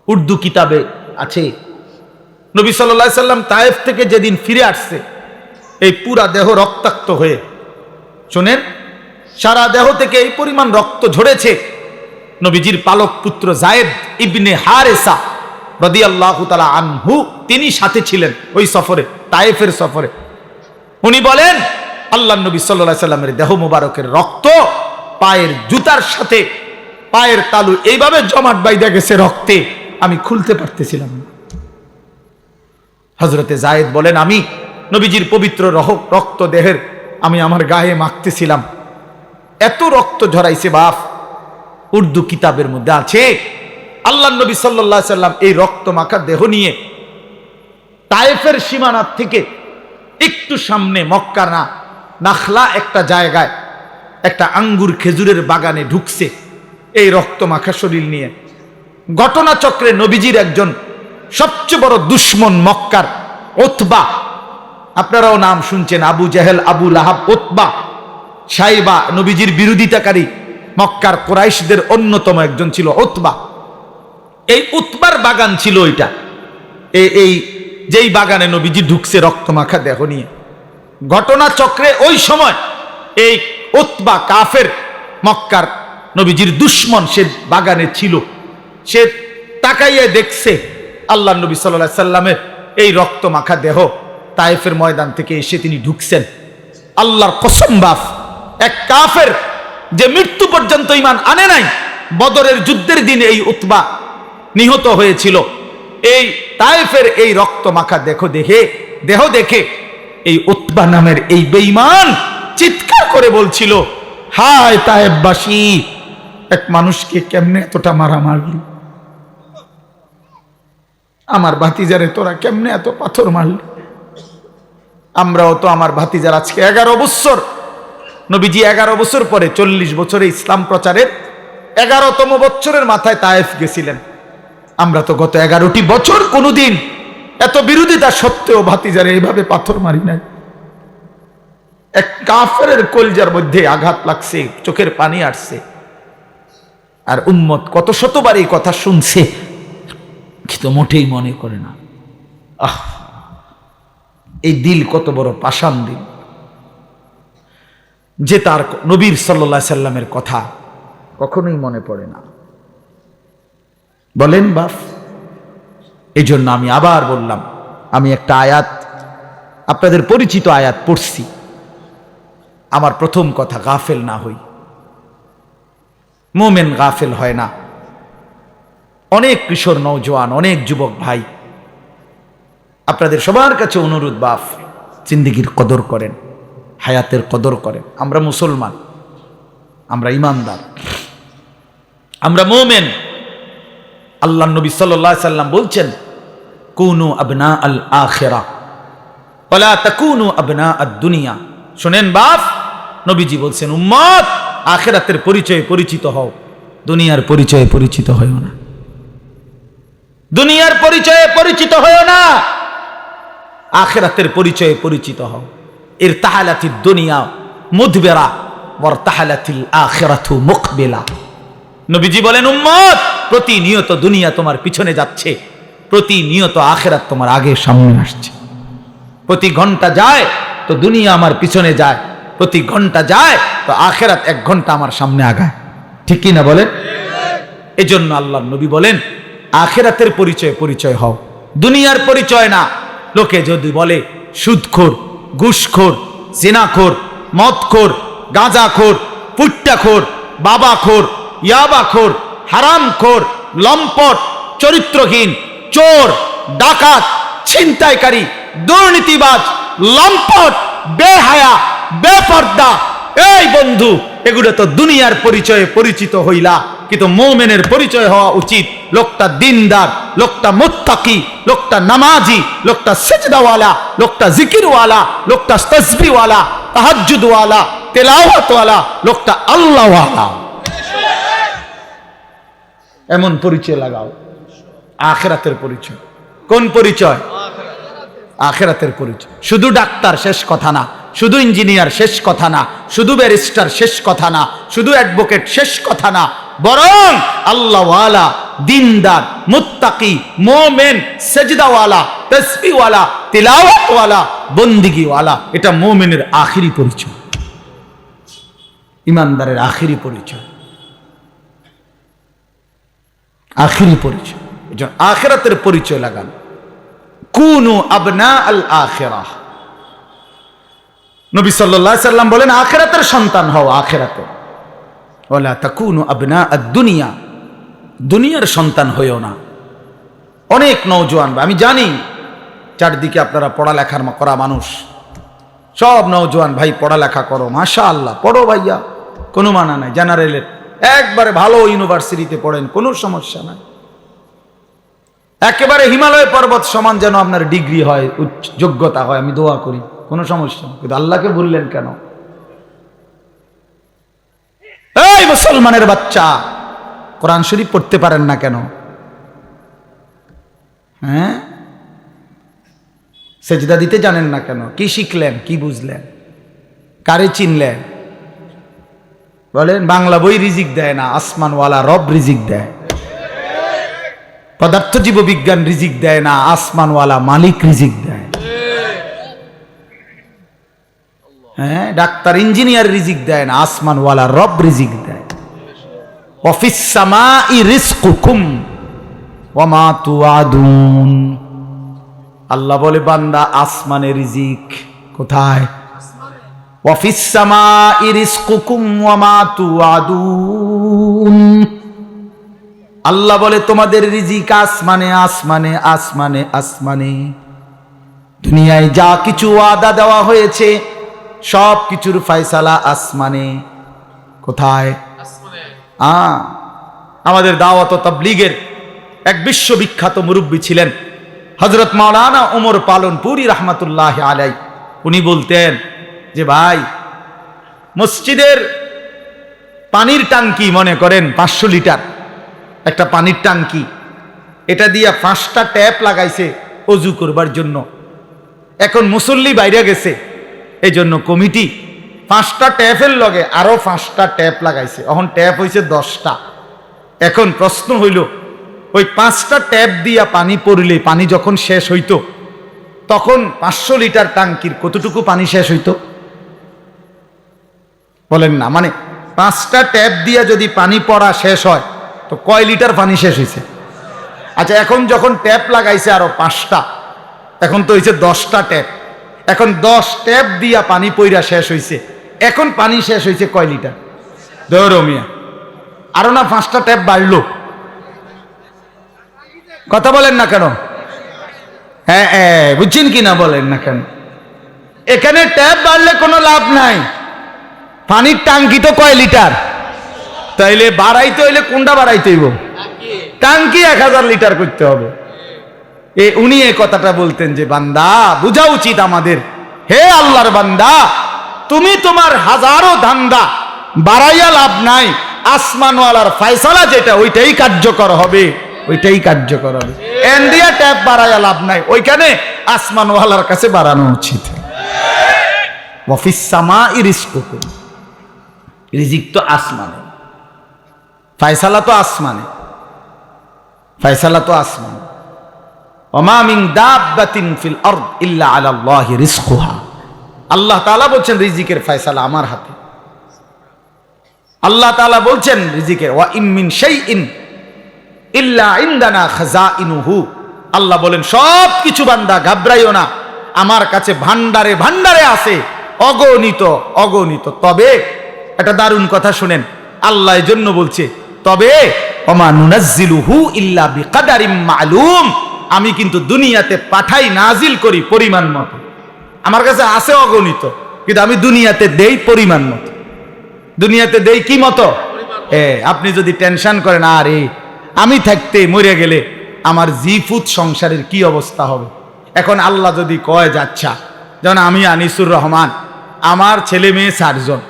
উর্দু কিতাবে আছে। নবী সাল্লাল্লাহু আলাইহি ওয়াসাল্লাম তায়েফ থেকে যেদিন ফিরে আসছে, এই পুরা দেহ রক্তাক্ত হয়ে, শুনেন, সারা দেহ থেকে এই পরিমাণ রক্ত ঝরেছে। নবীজির পালক পুত্র যায়েদ ইবনে হারেসা রাদিয়াল্লাহু তাআলা আনহু, তিনি সাথে ছিলেন ওই সফরে, তায়েফের সফরে। উনি বলেন, আল্লাহর নবী সাল্লাল্লাহু আলাইহি ওয়াসাল্লামের দেহ মুবারকের রক্ত পায়ের জুতার সাথে পায়ের তালু এইভাবে জমাট বাইধা গেছে রক্তে, আমি খুলতে পারতেছিলাম না। হযরতে যায়েদ বলেন, আমি নবীজির পবিত্র রক্ত দেহের আমি আমার গায়ে মাখতেছিলাম, এত রক্ত ঝরাইছে বাপ। উর্দু কিতাবের মধ্যে আছে, আল্লাহর নবী সাল্লাল্লাহু আলাইহি ওয়াসাল্লাম এই রক্ত মাখা দেহ নিয়ে তায়েফের সীমানা থেকে একটু সামনে মক্কা না নাখলা একটা জায়গায় একটা আঙ্গুর খেজুরের বাগানে ঢুকছে এই রক্ত মাখা শরীর নিয়ে। ঘটনাচক্রে নবীজির একজন সবচেয়ে বড় দুশমন মক্কার উতবা, আপনারাও নাম শুনছেন, আবু জেহেল, আবু লাহাব, উতবা, সাইবা, নবীজির বিরোধিতাকারী মক্কার কুরাইশদের অন্যতম একজন ছিল উতবা। এই উতবার বাগান ছিল ওইটা, এই যেই বাগানে নবীজি ঢুকছে রক্ত মাখা দেহ নিয়ে। ঘটনাচক্রে ওই সময় এই উতবা কাফের মক্কার নবীজির দুশমন, সে বাগানে ছিল। সে তাকাইয়ে দেখছে আল্লাহর নবী সাল্লাল্লাহু আলাইহি সাল্লামের এই রক্ত মাখা দেহ তায়েফের ময়দান থেকে এসে তিনি ঢুকছেন। আল্লাহর কসম বাপ, এক কাফের যে মৃত্যু পর্যন্ত ঈমান আনে নাই, বদরের যুদ্ধের দিন এই উতবা নিহত হয়েছিল, এই তায়েফের এই রক্ত মাখা দেহ দেখে এই উতবা নামের এই বেঈমান চিৎকার করে বলছিল, হায় তায়েফবাসী, এক মানুষকে কেমনে এতটা মারা মারলি, আমার ভাতিজারে তোরা কেমনে এত পাথর মারলি। আমরাও তো, আমার ভাতিজার আজকে 11 বছর, নবীজি 11 বছর পরে 40 বছরে ইসলাম প্রচারের 11তম বছরের মাথায় তায়েফ গেছিলেন। আমরা তো গত 11টি বছর কোনোদিন এত বিরোধিতা সত্ত্বেও ভাতিজারে এইভাবে পাথর মারি নাই। এক কাফেরের কলজার মধ্যে আঘাত লাগছে, চোখের পানি আসছে, আর উম্মত কত শতবার এই কথা শুনছে কিন্তু মোটেই মনে করে না। আহ, এই দিল কত বড় পাষাণ দিল যে তার নবীর সাল্লাল্লাহু আলাইহি সাল্লামের কথা কখনোই মনে পড়ে না। বলেন বাপ। এই জন্য আমি আবার বললাম, আমি একটা আয়াত, আপনাদের পরিচিত আয়াত পড়ছি। আমার প্রথম কথা, গাফেল না হই। মোমেন গাফেল হয় না। অনেক কিশোর নওজোয়ান, অনেক যুবক ভাই, আপনাদের সবার কাছে অনুরোধ, বাপ, জিন্দেগির কদর করেন, হায়াতের কদর করেন। আমরা মুসলমান, আমরা ইমানদার, আমরা মোমেন। আল্লাহ নবী সাল্লাল্লাহু আলাইহি সাল্লাম বলছেন, কুনু আবনা আল আখিরা ওয়ালা তাকুনু আবনা আদ দুনিয়া। শুনেন বাপ, নবীজি বলছেন, উম্মত, আখিরাতের পরিচয়ে পরিচিত হও, দুনিয়ার পরিচয়ে পরিচিত হও না। দুনিয়ার পরিচয়ে পরিচিত হও না, আখিরাতের পরিচয়ে পরিচিত হও। ইরতাহালাতিদ দুনিয়া মুদবিরা ওয়ারতাহালাতিল আখিরাতু মুকবিলা। নবীজি বলেন, উম্মত, প্রতিনিয়ত দুনিয়া তোমার পিছনে যাচ্ছে, প্রতিনিয়ত আখিরাত তোমার আগে সামনে আসছে। প্রতি ঘন্টা যায় তো দুনিয়া আমার পিছনে যায়, প্রতি ঘন্টা যায় তো আখিরাত 1 ঘন্টা আমার সামনে আগায়। ঠিক কি না বলেন? এজন্য আল্লাহর নবী বলেন, আখিরাতের পরিচয় পরিচয় হও, দুনিয়ার পরিচয় না। লোকে যদি বলে সুদখোর, ঘুষখোর, জিনাখোর, মদখোর, গাঁজাখোর, পুট্টাখোর, বাবাখোর, ইয়াবাখোর, হারামখোর, লম্পট, চরিত্রহীন, চোর, ডাকাত, ছিনতাইকারী, দুর্নীতিবাজ, লম্পট, বেহায়া, বেপর্দা, এই বন্ধু, এগুলো তো দুনিয়ার পরিচয়ে পরিচিত হইলা, কিন্তু মুমিনের পরিচয় হওয়া উচিত লোকটা দিনদার, লোকটা মুত্তাকি, লোকটা নামাজি, লোকটা সিজদাওয়ালা, লোকটা জিকিরওয়ালা, লোকটা তাসবিহওয়ালা, তাহাজ্জুদওয়ালা, তেলাওয়াতওয়ালা, লোকটা আল্লাহওয়ালা। এমন পরিচয় লাগাও। আখিরাতের পরিচয়। কোন পরিচয়? আখিরাতের পরিচয়। শুধু ডাক্তার শেষ কথা না, শুধু ইঞ্জিনিয়ার শেষ কথা না, শুধু ব্যারিস্টার শেষ কথা না, শুধু অ্যাডভোকেট শেষ কথা না, বরং আল্লাহওয়ালা, দিনদার, মুত্তাকি, মুমিন, সিজদাওয়ালা, তাসবিহওয়ালা, তিলাওয়াতওয়ালা, বন্দিগিওয়ালা, এটা মুমিনের আখিরি পরিচয়, ইমানদারের আখিরি পরিচয়, আখিরি পরিচয়। এজন্য আখিরাতের পরিচয় লাগান। কুনু আবনা আল আখিরাহ। নবী সাল্লাল্লাহু আলাইহি সাল্লাম বলেন, আখিরাতের সন্তান হও, আখিরাতে। ওয়ালা তাকুনু আবনা আদ দুনিয়া, দুনিয়ার সন্তান হইও না। অনেক নওজোয়ান, আমি জানি চারদিকে আপনারা পড়ালেখার করা মানুষ, সব নওজোয়ান ভাই পড়ালেখা করো, মাশাআল্লাহ, পড়ো ভাইয়া, কোনো মানা নাই। জেনারেলের একবারে ভালো ইউনিভার্সিটিতে পড়েন, কোনো সমস্যা নাই। একেবারে হিমালয় পর্বত সমান যেন আপনার ডিগ্রি হয়, যোগ্যতা হয়, আমি দোয়া করি, কোনো সমস্যা নেই। কিন্তু আল্লাহকে ভুললেন কেন? এই মুসলমানের বাচ্চা, কোরআন শরীফ পড়তে পারেন না কেন? হ্যাঁ, সেজদা দিতে জানেন না কেন? কি শিখলেন, কি বুঝলেন, কারে চিনলেন? বলেন, বাংলা বই রিজিক দেয় না, আসমানওয়ালা রব রিজিক দেয়। পদার্থ জীব বিজ্ঞান রিজিক দেয় না, আসমানওয়ালা মালিক রিজিক দেয়। হ্যাঁ, ডাক্তার ইঞ্জিনিয়ার রিজিক দেয় না, আসমানওয়ালা রব রিজিক দেয়। ওয়াফিস সামাই রিজকুকুম ওয়া মা তুআদুন। আল্লাহ বলে, বান্দা, আসমানে রিজিক কোথায়? ওয়াফিস সামাই রিজকুকুম ওয়া মা তুআদুন। আল্লাহ বলে, তোমাদের রিজিক আসমানে, আসমানে, আসমানে, আসমানে। দুনিয়ায় যা কিছু ওয়াদা দেওয়া হয়েছে সব কিছুর ফয়সালা আসমানে। কোথায়? আমাদের দাওয়াত ও তাবলীগের এক বিশ্ববিখ্যাত মুরব্বী ছিলেন হযরত মাওলানা ওমর পালনপুরি রাহমাতুল্লাহি আলাইহি। উনি বলতেন যে ভাই, মসজিদের পানির টাঙ্কি মনে করেন 500 লিটার একটা পানির টাঙ্কি, এটা দিয়া 5টা ট্যাপ লাগাইছে অজু করবার জন্য। এখন মুসল্লি বাইরে গেছে, এই জন্য কমিটি 5টা ট্যাপের লগে আরো 5টা ট্যাপ লাগাইছে, এখন ট্যাপ হয়েছে 10টা। এখন প্রশ্ন হইল, ওই 5টা ট্যাপ দিয়া পানি পড়লে পানি যখন শেষ হইতো তখন 500 লিটার টাঙ্কির কতটুকু পানি শেষ হইতো বলেন না? মানে 5টা ট্যাপ দিয়া যদি পানি পড়া শেষ হয় তো কয় লিটার পানি শেষ হয়েছে? আচ্ছা, এখন যখন ট্যাপ লাগাইছে আরো 5টা, এখন তো হয়েছে 10টা ট্যাপ। এখন 10 ট্যাপ দিয়া পানি পইরা শেষ হয়েছে, এখন পানি শেষ হয়েছে কয় লিটার? ধরো মিয়া, আরো না 5টা ট্যাপ বাড়লো। কথা বলেন না কেন? হ্যাঁ বুঝছেন কি না বলেন না কেন? এখানে ট্যাপ বাড়লে কোনো লাভ নাই, পানির টাঙ্কি তো কয় লিটার? তাইলে বাড়াইতে হইলে কোনটা বাড়াইতে হইব? টাঙ্কি 1000 লিটার করতে হবে। উনি এই কথাটা বলতেন যে বান্দা, বোঝা উচিত আমাদের, হে আল্লাহর বান্দা, তুমি তোমার হাজারো ধান্দা বাড়াইয়া লাভ নাই, আসমানওয়ালার ফয়সালা যেটা ওইটাই কার্যকর হবে, ওইটাই কার্যকর হবে। এন্ডিয়া ট্যাপ বাড়াইয়া লাভ নাই, ওইখানে আসমানওয়ালার কাছে বাড়ানো উচিত। ওয়াফিস সামাই রিজকুকুম, রিজিক তো আসমানে, ফয়সালা তো আসমানে, ফয়সালা তো আসমানে। ওমা মিন দাব্বাতিন ফিল আরদ ইল্লা আলাল্লাহি রিজকুহা, আল্লাহ তাআলা বলছেন রিজিকের ফয়সালা আমার হাতে। আল্লাহ তাআলা বলছেন রিজিকের, ওয়া ইম মিন শাইইন ইল্লা ইনদানা খাযাইনুহু, আল্লাহ বলেন সব কিছু বান্দা ঘাবড়াইও না, আমার কাছে ভান্ডারে ভান্ডারে আছে, অগণিত অগণিত। তবে একটা দারুণ কথা শুনেন, আল্লাহ এর জন্য বলছে তবে ওমা নুনাজ্জিলুহু ইল্লা বিকাদারিম মালুম, আমি কিন্তু দুনিয়াতে পাঠাই, নাজিল করি পরিমাণ মতো। আমার কাছে আছে অগণিত, কিন্তু আমি দুনিয়াতে দেই পরিমাণ মতো। দুনিয়াতে দেই কি মতো? আপনি যদি টেনশন করেন, আরে আমি থাকতে মরে গেলে আমার জিফুত সংসারের কি অবস্থা হবে, এখন আল্লাহ যদি কয় যাচ্ছা, যেমন আমি আনিসুর রহমান, আমার ছেলে মেয়ে 4 জন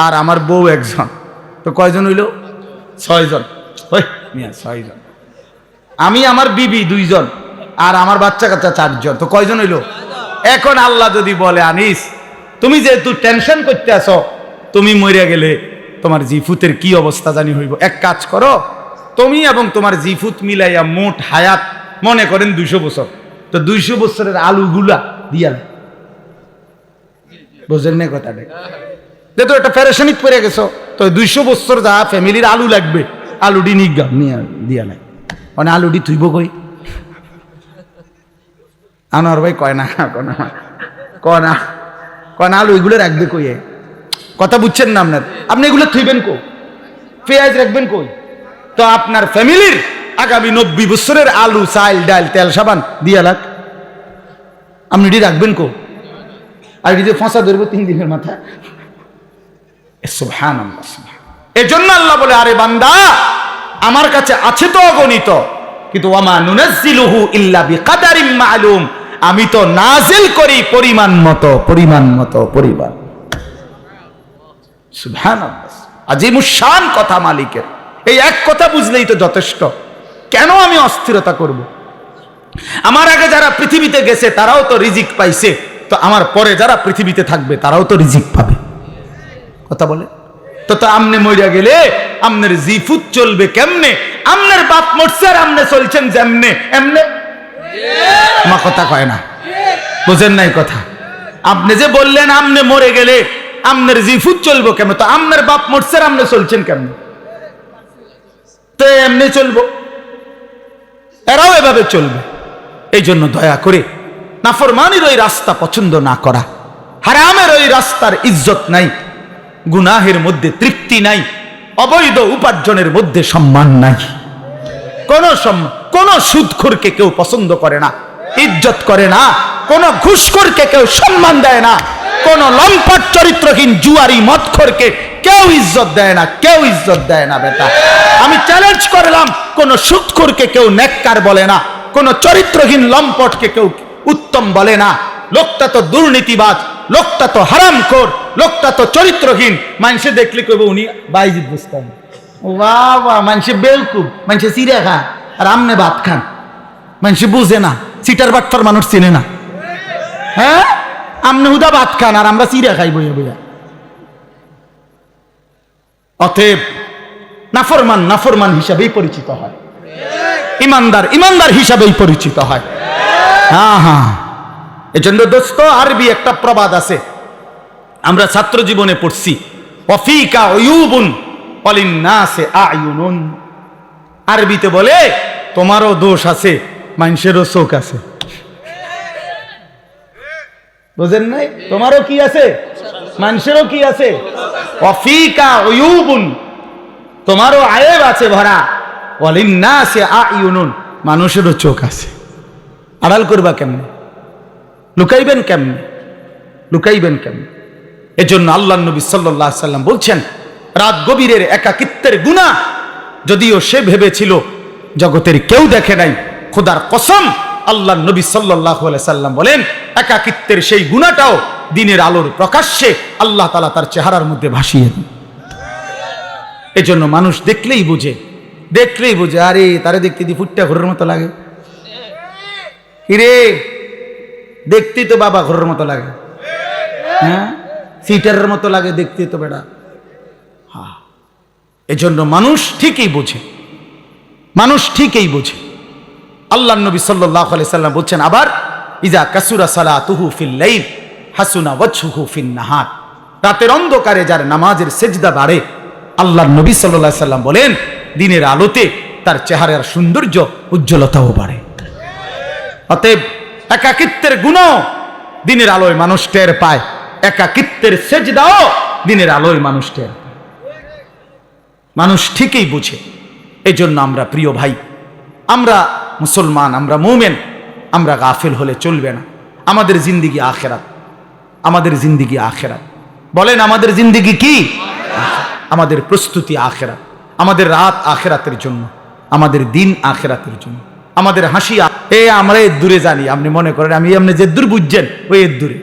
আর আমার বউ 1 জন, তো কয়জন হইল? 6 জন। 6 জন। আমি আমার বিবি 2 জন আর আমার বাচ্চা কাচ্চা 4 জন, তো কয়জন হইল? এখন আল্লাহ যদি বলে, আনিস তুমি যেহেতু টেনশন করতে আসো, তুমি মরে গেলে তোমার জিফুতের কি অবস্থা জানি হইব, এক কাজ করো, তুমি এবং তোমার জিফুত মিলাইয়া মোট হায়াত মনে করেন 200 বছর, তো 200 বছরের আলুগুলা দিয়া, বুঝলেন না কথাটা? যেহেতু একটা প্যারেশানিত পড়ে গেছো, তো 200 বছর যা ফ্যামিলির আলু লাগবে, আলুডি নিগা নিয়ে দিয়া নাই, মানে আলুডি তুইব কই? আনোয়ার ভাই কয় না, কয় না আলু এগুলো রাখবে কই? কথা বুঝছেন না আপনার? আপনি এগুলো থুইবেন কই? পেঁয়াজ রাখবেন কই? তো আপনার ফ্যামিলির আগামী 90 বছরের আলু, চাল, ডাল, তেল, সাবান দিয়া লাগ, আপনি এটি রাখবেন কো? আর এটি ফাঁসা ধরবো 3 দিনের মাথায়। সুবহানাল্লাহ। এজন্য আল্লাহ বলে, আরে বান্দা আমার কাছে আছে তো অগণিত, কিন্তু ওয়ামা নুনাজ্জিলুহু ইল্লা বিকাদারিম মালুম, আমি তো নাজিল করি পরিমাণ মতো, পরিমাণ মতো, পরিমাণ। সুবহানাল্লাহ, আজিমুশ শান কথা মালিকের। এই এক কথা বুঝলেই তো যথেষ্ট। কেন আমি অস্থিরতা করব? আমার আগে যারা পৃথিবীতে গেছে তারাও তো রিজিক পাইছে, তো আমার পরে যারা পৃথিবীতে থাকবে তারাও তো রিজিক পাবে। কথা বলে তো আমনে মইরা গেলে আমনের জিফুত চলবে কেমনে? আমনের বাপ মরছে আর আমনে চলছেন যেমনে এমনে, মা কথা কয় না, বুঝেন নাই কথা? আপনি যে বললেন আমনে মরে গেলে আমনের জিফুত চলবো কেমন, তো আমনের বাপ মরছে আর আমনে চলছেন কেমনে? তো এমনি চলবো, এরাও এভাবে চলবে। এই জন্য দয়া করে নাফরমানির ওই রাস্তা পছন্দ না করা, হারামের ওই রাস্তার ইজ্জত নাই, গুনাহের মধ্যে তৃপ্তি নাই, অবৈধ উপার্জনের মধ্যে সম্মান নাই। কোন সুদখোরকে কেউ পছন্দ করে না, ইজ্জত করে না, কোন ঘুষখোরকে কেউ সম্মান দেয় না, কোন লম্পট চরিত্রহীন জুয়ারি মদখোরকে কেউ ইজ্জত দেয় না, কেউ ইজ্জত দেয় না। বেটা আমি চ্যালেঞ্জ করলাম, কোন সুদখোরকে কেউ নেককার বলে না, কোন চরিত্রহীন লম্পটকে কেউ উত্তম বলে না। লোকটা তো দুর্নীতিবাজ, লোকটা তো হারামখোর, লোকটা তো চরিত্রহীন। মানুষে দেখলে কইব উনি বাইজিদ বুঝতাম, ও বাবা মানুষে বেলকুব, মানুষে চিড়া খায় আর আমনে ভাত খান। মানুষে বুঝে না, সিটার বাটফার মানুষ চিনে না। হ্যাঁ, আমনে হুদা ভাত খান আর আমরা চিড়া খাই বইয়া বইয়া। অতএব নাফরমান নাফরমান হিসাবেই পরিচিত হয়, ইমানদার ইমানদার হিসাবেই পরিচিত হয়। হ্যাঁ হ্যাঁ, এজন্য দোস্ত আরবি একটা প্রবাদ আছে, আমরা ছাত্র জীবনে পড়ছি, ওয়াফিকা উয়ুবুন ওয়ালিন্নাসি আয়ুনুন। আরবিতে বলে তোমারও দোষ আছে, মানুষেরও চোখ আছে। বুঝেন নাই? তোমারও কি আছে, মানুষেরও কি আছে। ওয়াফিকা উয়ুবুন, তোমারও আয়েব আছে ভরা, ওয়ালিন্নাসি আয়ুনুন, মানুষেরও চোখ আছে। আড়াল করবা কেমনে, লুকাইবেন কেমনে, লুকাইবেন কেমনে? এজন্য আল্লাহ নবী সাল্লাল্লাহু আলাইহি সাল্লাম বলছেন, রাত গভীরের একাকিত্বের গুনাহ যদিও সে ভেবেছিল জগতের কেউ দেখে নাই, খোদার কসম আল্লাহ নবী সাল্লাল্লাহু আলাইহি সাল্লাম বলেন একাকিত্বের সেই গুনাহটাও দিনের আলোর প্রকাশ্যে আল্লাহ তাআলা তার চেহারার মধ্যে ভাসিয়ে দেন। এজন্য মানুষ দেখলেই বুঝে, দেখলেই বুঝে, আরে তারে দেখতে দি ফুটটা ঘরের মতো লাগে, কিরে দেখতেই তো বাবা ঘরের মতো লাগে, হ্যাঁ সিটারের মতো লাগে দেখতে তো বেটা। হ্যাঁ, এজন্য মানুষ ঠিকই বোঝে, মানুষ ঠিকই বোঝে। আল্লাহ নবী সাল্লাল্লাহু আলাইহি সাল্লাম বলছেন আবার, ইজা কাসুরা সালাতুহু ফিল লাইল হাসুনা ওয়াজহুহু ফিন নাহার। রাতের অন্ধকারে যার নামাজের সেজদা বাড়ে, আল্লাহ নবী সাল্লাল্লাহু আলাইহি সাল্লাম বলেন দিনের আলোতে তার চেহারার সৌন্দর্য উজ্জ্বলতাও বাড়ে। অতএব একাকিত্বের গুণও দিনের আলোয় মানুষ টের পায়, একাকিত্বের সেজদাও দিনের আলোয় মানুষ টের পায়। মানুষ ঠিকই বুঝে। এই জন্য আমরা প্রিয় ভাই, আমরা মুসলমান, আমরা মুমিন, আমরা গাফিল হলে চলবে না। আমাদের জিন্দিগি আখেরাত, আমাদের জিন্দিগি আখেরাত। বলেন আমাদের জিন্দিগি কি? আমাদের প্রস্তুতি আখেরাত, আমাদের রাত আখেরাতের জন্য, আমাদের দিন আখেরাতের জন্য, আমাদের হাসি। আমরা এর দূরে জানি, আপনি মনে করেন আমি আপনি যে দূর বুঝছেন ওই এর দূরে,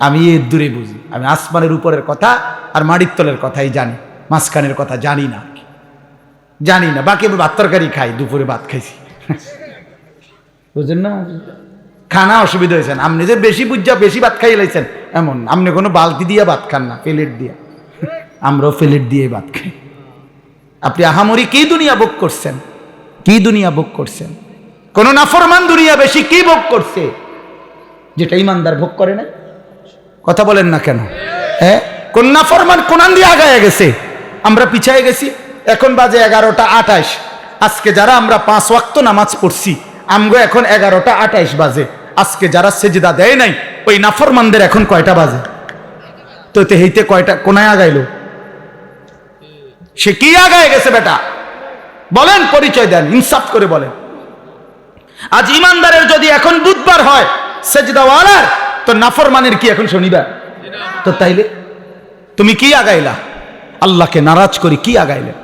আমি এর দূরে বুঝি। আমি আসমানের উপরের কথা আর মাটির তলের কথাই জানি, মাঝখানের কথা জানি না, জানি না। বাকি আমি ভাত তরকারি খাই, দুপুরে ভাত খাইছি, বুঝলেন না? খানা অসুবিধা হয়েছেন, আপনি যে বেশি বুঝা বেশি ভাত খাই লাইছেন এমন, আপনি কোনো বালতি দিয়ে ভাত খান না, প্লেট দিয়ে। আমরাও প্লেট দিয়ে ভাত খাই। আপনি আহামরি কি দুনিয়া ভোগ করছেন, কি দুনিয়া ভোগ করছেন? কোন নাফরমান দুনিয়া বেশি কি ভোগ করছে যেটা ইমানদার ভোগ করে না? কথা বলেন না কেন? হ্যাঁ, কোন নাফরমান কোনান দিয়ে আগায় গেছে, আমরা পিছায় গেছি। এখন বাজে 11:28। আজকে যারা আমরা 5 ওয়াক্ত নামাজ পড়ছি, আমগো এখন 11:28 বাজে। আজকে যারা সেজদা দেয় নাই, ওই নাফরমানদের এখন কয়টা বাজে? তো হেইতে কয়টা কোনায় আগাইলো? সে কি আগায় গেছে বেটা? বলেন, পরিচয় দেন, ইনসাফ করে বলেন। আজ ইমানদারের যদি এখন বুধবার হয় সেজদাওয়ালার, তো নাফরমানের কি এখন শনিবার? তো তাইলে তুমি কি আগাইলা? আল্লাহকে নারাজ করে কি আগাইলেন?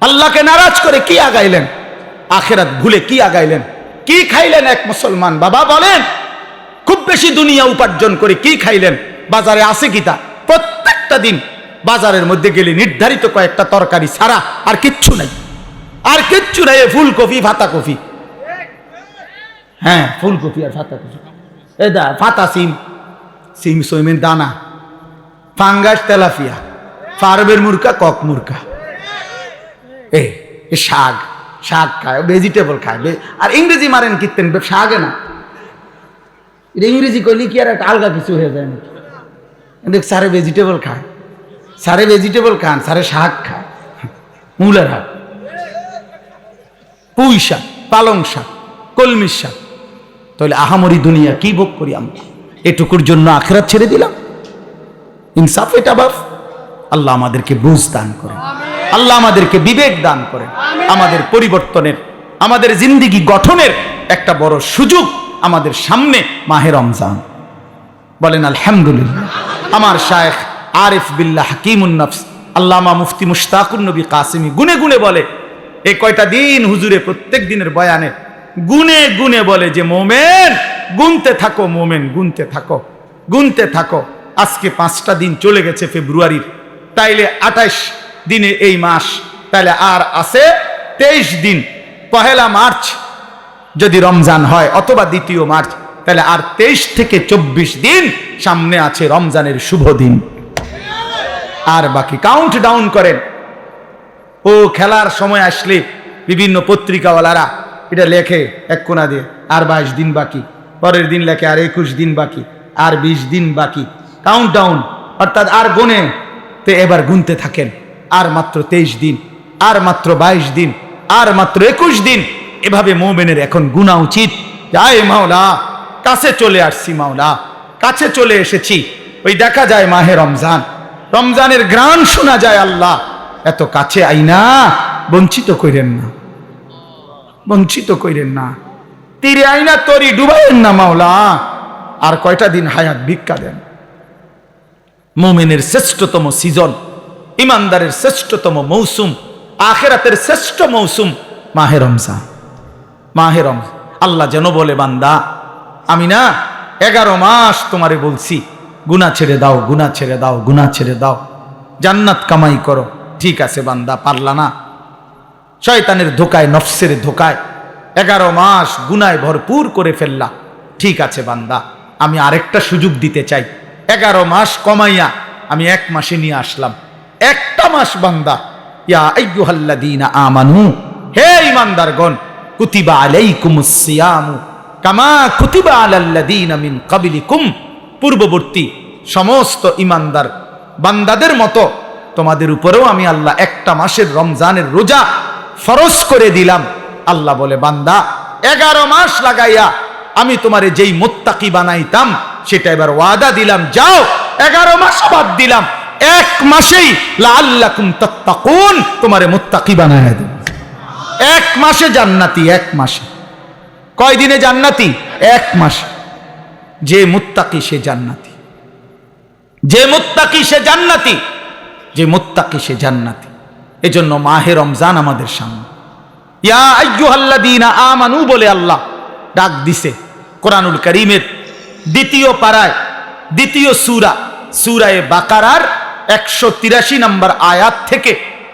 আল্লাহকে নারাজ করে কি আগাইলেন? আখেরাত ভুলে কি আগাইলেন? কি খাইলেন এক মুসলমান বাবা? বলেন, খুব বেশি দুনিয়া উপার্জন করে কি খাইলেন? বাজারে আছে কি তা? প্রত্যেকটা দিন বাজারের মধ্যে গেলে নির্ধারিত কয়েকটা তরকারি ছাড়া আর কিচ্ছু নাই, আর কিচ্ছু নাই। ফুলকপি, ফাতা কপি, হ্যাঁ ফুলকপি আর ফাতা কপি, দা ফাতা সিম, সিম সইমের দানা, ফাঙ্গাস, তেলাপিয়া, ফার্মের মুরকা, কক মুরকা, এ শাক, শাক খায়, ভেজিটেবল খায়। আর ইংরেজি মারেন কীর্তেন শাকে না, ইংরেজি কইলে কি আর একটা আলগা কিছু হয়ে যায় নাকি? দেখ সারে ভেজিটেবল খায়, সারে ভেজিটেবল খান, সারে শাক খায়, মূলার শাক, পুঁই শাক, পালং শাক, কলমির শাক। তাহলে আহামরি দুনিয়া কি ভোগ করি আমরা? এটুকুর জন্য আখিরাত ছেড়ে দিলাম। ইনসাফ এটা বাপ। আল্লাহ আমাদেরকে বুঝ দান করে, আল্লাহ আমাদেরকে বিবেক দান করে, আমাদের পরিবর্তনের, আমাদের জিন্দিগি গঠনের একটা বড় সুযোগ আমাদের সামনে মাহে রমজান। বলেন আলহামদুলিল্লাহ। আমার শায়েখ আরিফ বিল্লাহ হাকিমুন নফস আল্লামা মুফতি মুশতাকুন নবী কাসিমি গুনে গুনে বলে, এই কয়টা দিন হুজুরে প্রত্যেক দিনের বয়ানে গুনে গুনে বলে যে মোমেন গুনতে থাকো, মোমেন গুনতে থাকো। গুনতে থাকো। আজকে 5টা দিন চলে গেছে ফেব্রুয়ারির, তাইলে 28 দিনে এই মাস, তাইলে আর আছে 23 দিন। 1 মার্চ যদি রমজান হয় অথবা 2 মার্চ, তাহলে আর 23 থেকে 24 দিন সামনে আছে রমজানের শুভ দিন। আর বাকি কাউন্ট ডাউন করেন। ও খেলার সময় আসলে বিভিন্ন পত্রিকাওয়ালারা এটা লেখে এক কোনা দিয়ে, আর 22 দিন বাকি, পরের দিন লেখে আর 21 দিন বাকি, আর 20 দিন বাকি, কাউন্ট ডাউন, অর্থাৎ আর গুনে। তো এবার গুনতে থাকেন, আর মাত্র 23 দিন, আর মাত্র 22 দিন, আর মাত্র 21 দিন। এভাবে মুমিনের এখন গুনা উচিত। আয় মাওলা, কাছে চলে আসছি, মাওলা কাছে চলে এসেছি। ওই দেখা যায় মাহে রমজান, রমজানের ঘ্রাণ শোনা যায়। আল্লাহ এত কাছে আইনা বঞ্চিত কইরেন না, বঞ্চিত কইরেন না, তীরে আইনা তরি ডুবাইয়েন না মাওলা। আর কয়টা দিন হায়াত ভিক্ষা দেন। মুমিনের শ্রেষ্ঠতম সিজন, ইমানদারের শ্রেষ্ঠতম মৌসুম, আখিরাতের শ্রেষ্ঠ মৌসুম মাহে রমজান। মাহে রমজান আল্লাহ যেন বলে, বান্দা আমি না 11 মাস তোমারে বলছি গুনাহ ছেড়ে দাও, গুনাহ ছেড়ে দাও, গুনাহ ছেড়ে দাও, জান্নাত কামাই করো। ঠিক আছে বান্দা, পারলা না, শয়তানের ধোকায়, নফসের ধোকায় 11 মাস গুনায় ভরপুর করে ফেললা। ঠিক আছে বান্দা, আমি আরেকটা সুযোগ দিতে চাই। 11 মাস কমাইয়া আমি 1 মাসে নিয়ে আসলাম। একটা মাস বান্দা, ইয়া আইয়ুহাল্লাযীনা আমানু, হে ঈমানদারগণ, কুতিবা আলাইকুমুস সিয়ামু কামা কুতিবা আলাল্লাযীনা মিন ক্বাবলিকুম, পূর্ববর্তী সমস্ত ঈমানদার বান্দাদের মতো তোমাদের উপরেও আমি আল্লাহ একটা মাসের রমজানের রোজা ফরজ করে দিলাম। আল্লাহ বলে, বান্দা 11 মাস লাগাইয়া আমি তোমারে যেই মুত্তাকি বানাইতাম সেটা এবার ওয়াদা দিলাম, যাও 11 মাস বাদ দিলাম, 1 মাসেই লাআল্লাকুম তাত্তাকুন তোমারে মুত্তাকি বানায়া দেব। 1 মাসে জান্নাতি, 1 মাসে। কয় দিনে জান্নাতি? 1 মাসে। যে মুত্তাকি সে জান্নাতি, যে মুত্তাকি সে জান্নাতি, যে মুত্তাকি সে জান্নাতি। এজন্য মাহে রমজান আমাদের সামনে। ইয়া আইয়ুহাল্লাযীনা আমানু বলে আল্লাহ ডাক দিছে কোরআনুল কারীমের 2য় পারায়, 2য় সূরা, সূরায়ে বাকারার 183 নম্বর আয়াত থেকে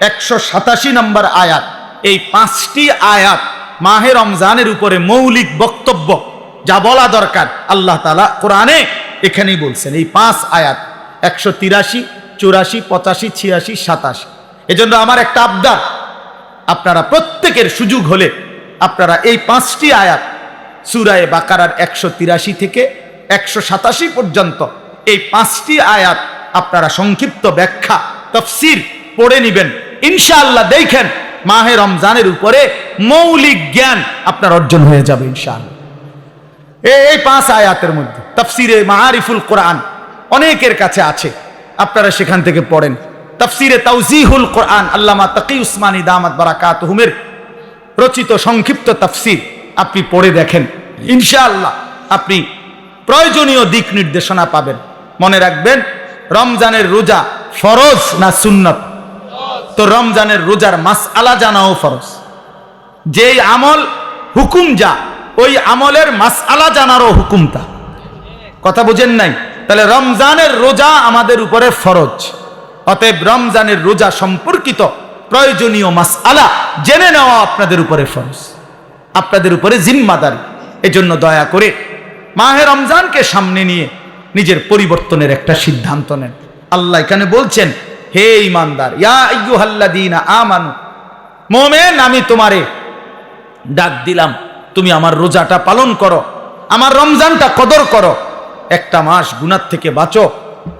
187 নম্বর আয়াত। এই 5টি আয়াত মাহে রমজানের উপরে মৌলিক বক্তব্য, যা বলা দরকার আল্লাহ তাআলা কোরআনে এখানেই বলছেন। এই 5 আয়াত 183, 84, 85, 86, 87। এজন্য আমার একটা আবদার, আপনারা প্রত্যেকের সুযোগ হলে আপনারা এই 5টি আয়াত সূরায়ে বাকারার 183 থেকে 187 পর্যন্ত এই 5টি আয়াত আপনারা সংক্ষিপ্ত ব্যাখ্যা তাফসীর পড়ে নেবেন। ইনশাআল্লাহ দেখেন মাহে রমজানের উপরে মৌলিক জ্ঞান আপনার অর্জন হয়ে যাবে ইনশাআল্লাহ। এই 5 আয়াতের মধ্যে তাফসীরে মাআরিফুল কোরআন অনেকের কাছে আছে, আপনারা সেখান থেকে পড়েন। তাফসীরে তাওজিহুল কোরআন আল্লামা তাকি উসমানী দামাত বারাকাতুহুমের রচিত সংক্ষিপ্ত তাফসীর আপনি পড়ে দেখেন, ইনশাআল্লাহ আপনি প্রয়োজনীয় দিক নির্দেশনা পাবেন। মনে রাখবেন, রমজানের রোজা ফরজ না সুন্নত? তো রমজানের রোজার মাসআলা জানাও ফরজ। যেই আমল হুকুম যা, ওই আমলের মাসআলা জানারও হুকুম তা। কথা বুঝেন নাই? তাহলে রমজানের রোজা আমাদের উপরে ফরজ। অতএব রমজানের রোজা সম্পর্কিত প্রয়োজনীয় মাসআলা জেনে নেওয়া আপনাদের উপরে ফরজ, আপনাদের উপরে জিম্মাদারি। এজন্য দয়া করে মাহে রমজানকে সামনে নিয়ে নিজের পরিবর্তনের একটা সিদ্ধান্ত নেন। আল্লাহ এখানে বলছেন, হে ঈমানদার, ইয়া আইয়ুহাল্লাযীনা আমানু, মুমিন আমি তোমারে ডাক দিলাম, তুমি আমার রোজাটা পালন করো, আমার রমজানটা কদর করো, একটা মাস গুনাহ থেকে বাঁচো,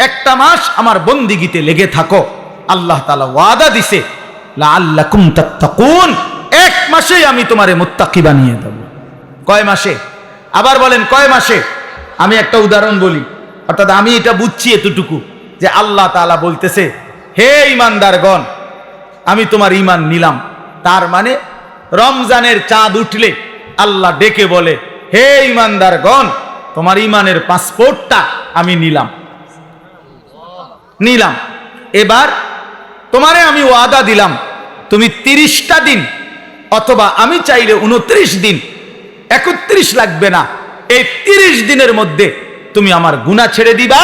একটা মাস আমার বন্দিগিতে লেগে থাকো। আল্লাহ তাআলা ওয়াদা দিছে, লাআল্লাকুম তাত্তাকুন, 1 মাসেই আমি তোমারে মুত্তাকি বানিয়ে দেব। কয় মাসে? আবার বলেন কয় মাসে? আমি একটা উদাহরণ বলি, অর্থাৎ আমি এটা বুঝছি এতটুকু যে আল্লাহ তাআলা বলতেছে, হে ঈমানদারগণ আমি তোমার ঈমান নিলাম। তার মানে রমজানের চাঁদ উঠলে আল্লাহ ডেকে বলে, হে ঈমানদারগণ তোমার ঈমানের পাসপোর্টটা আমি নিলাম। এবার তোমারে আমি ওয়াদা দিলাম, তুমি 30টা দিন অথবা আমি চাইলে 29 দিন, 31 লাগবে না, এই 30 দিনের মধ্যে তুমি আমার গুনাহ ছেড়ে দিবা,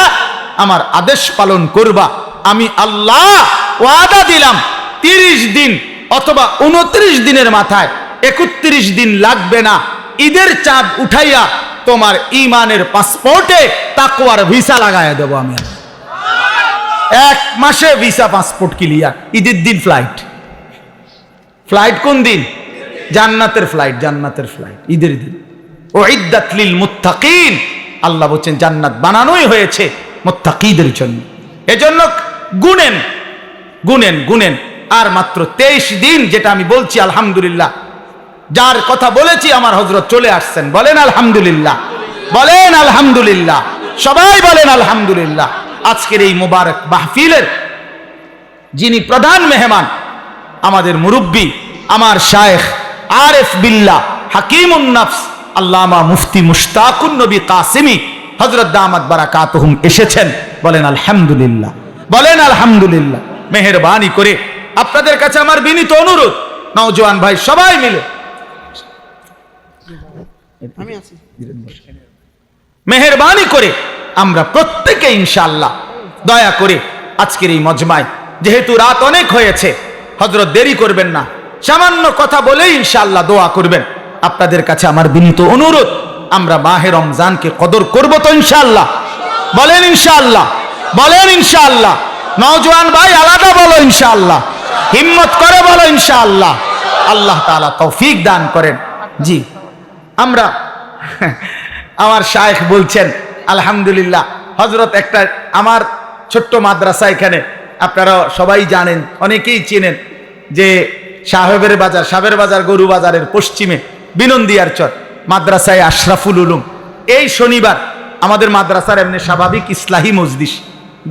আমার আদেশ পালন করবা। আমি আল্লাহ ওয়াদা দিলাম 30 দিন অথবা 29 দিনের মাথায় 31 দিন লাগবে না, ঈদের চাঁদ উঠাইয়া তোমার ঈমানের পাসপোর্টে তাকওয়ার ভিসা লাগাইয়া দেব আমি। 1 মাসে ভিসা পাসপোর্ট ক্লিয়ার, ঈদের দিন ফ্লাইট। ফ্লাইট কোন দিন? জান্নাতের ফ্লাইট, জান্নাতের ফ্লাইট ঈদের দিন। উইদ্দাত লিল মুত্তাকিন, আল্লাহ বলেন জান্নাত বানানোই হয়েছে মুত্তাকিদের জন্য। এজন্য গুনেন গুনেন গুনেন, আর মাত্র 23 দিন, যেটা আমি বলছি আলহামদুলিল্লাহ। যার কথা বলেছি আমার হযরত চলে আসছেন, বলেন আলহামদুলিল্লাহ, বলেন আলহামদুলিল্লাহ, সবাই বলেন আলহামদুলিল্লাহ। আজকের এই মুবারক মাহফিলের যিনি প্রধান মেহমান, আমাদের মুরব্বী, আমার শায়েখ আরিফ বিল্লাহ হাকিমুন নফস আল্লামা মুফতি মুশতাকুন নবী কাসিমি হযরত দামাত বারাকাতুহুম এসেছেন। বলেন আলহামদুলিল্লাহ, বলেন আলহামদুলিল্লাহ। মেহেরবানি করে আপনাদের কাছে আমার বিনীত অনুরোধ, নওজোয়ান ভাই সবাই মিলে মেহেরবানি করে আমরা প্রত্যেকে ইনশাআল্লাহ দয়া করে আজকের এই মজমায়, যেহেতু রাত অনেক হয়েছে, হযরত দেরি করবেন না, সামান্য কথা বলেই ইনশাআল্লাহ দোয়া করবেন। আপনাদের কাছে আমার বিনীত অনুরোধ, আমরা মাহে রমজানকে কদর করব তো ইনশাআল্লাহ? বলেন ইনশাআল্লাহ, বলেন ইনশাআল্লাহ। নওজোয়ান ভাই আলাদা বলো ইনশাআল্লাহ, হিম্মত করে বলো ইনশাআল্লাহ। আল্লাহ তাআলা তৌফিক দান করেন। জি, আমরা আমার শায়েখ বলছেন আলহামদুলিল্লাহ। হযরত একটা আমার ছোট্ট মাদ্রাসা এখানে, আপনারা সবাই জানেন, অনেকেই চেনেন, যে সাহেবের বাজার গরু বাজারের পশ্চিমে বিনন্দিয়ার চর মাদ্রাসায় আশরাফুল উলুম। এই শনিবার আমাদের মাদ্রাসার এমনি স্বাভাবিক ইসলাহি মজলিস,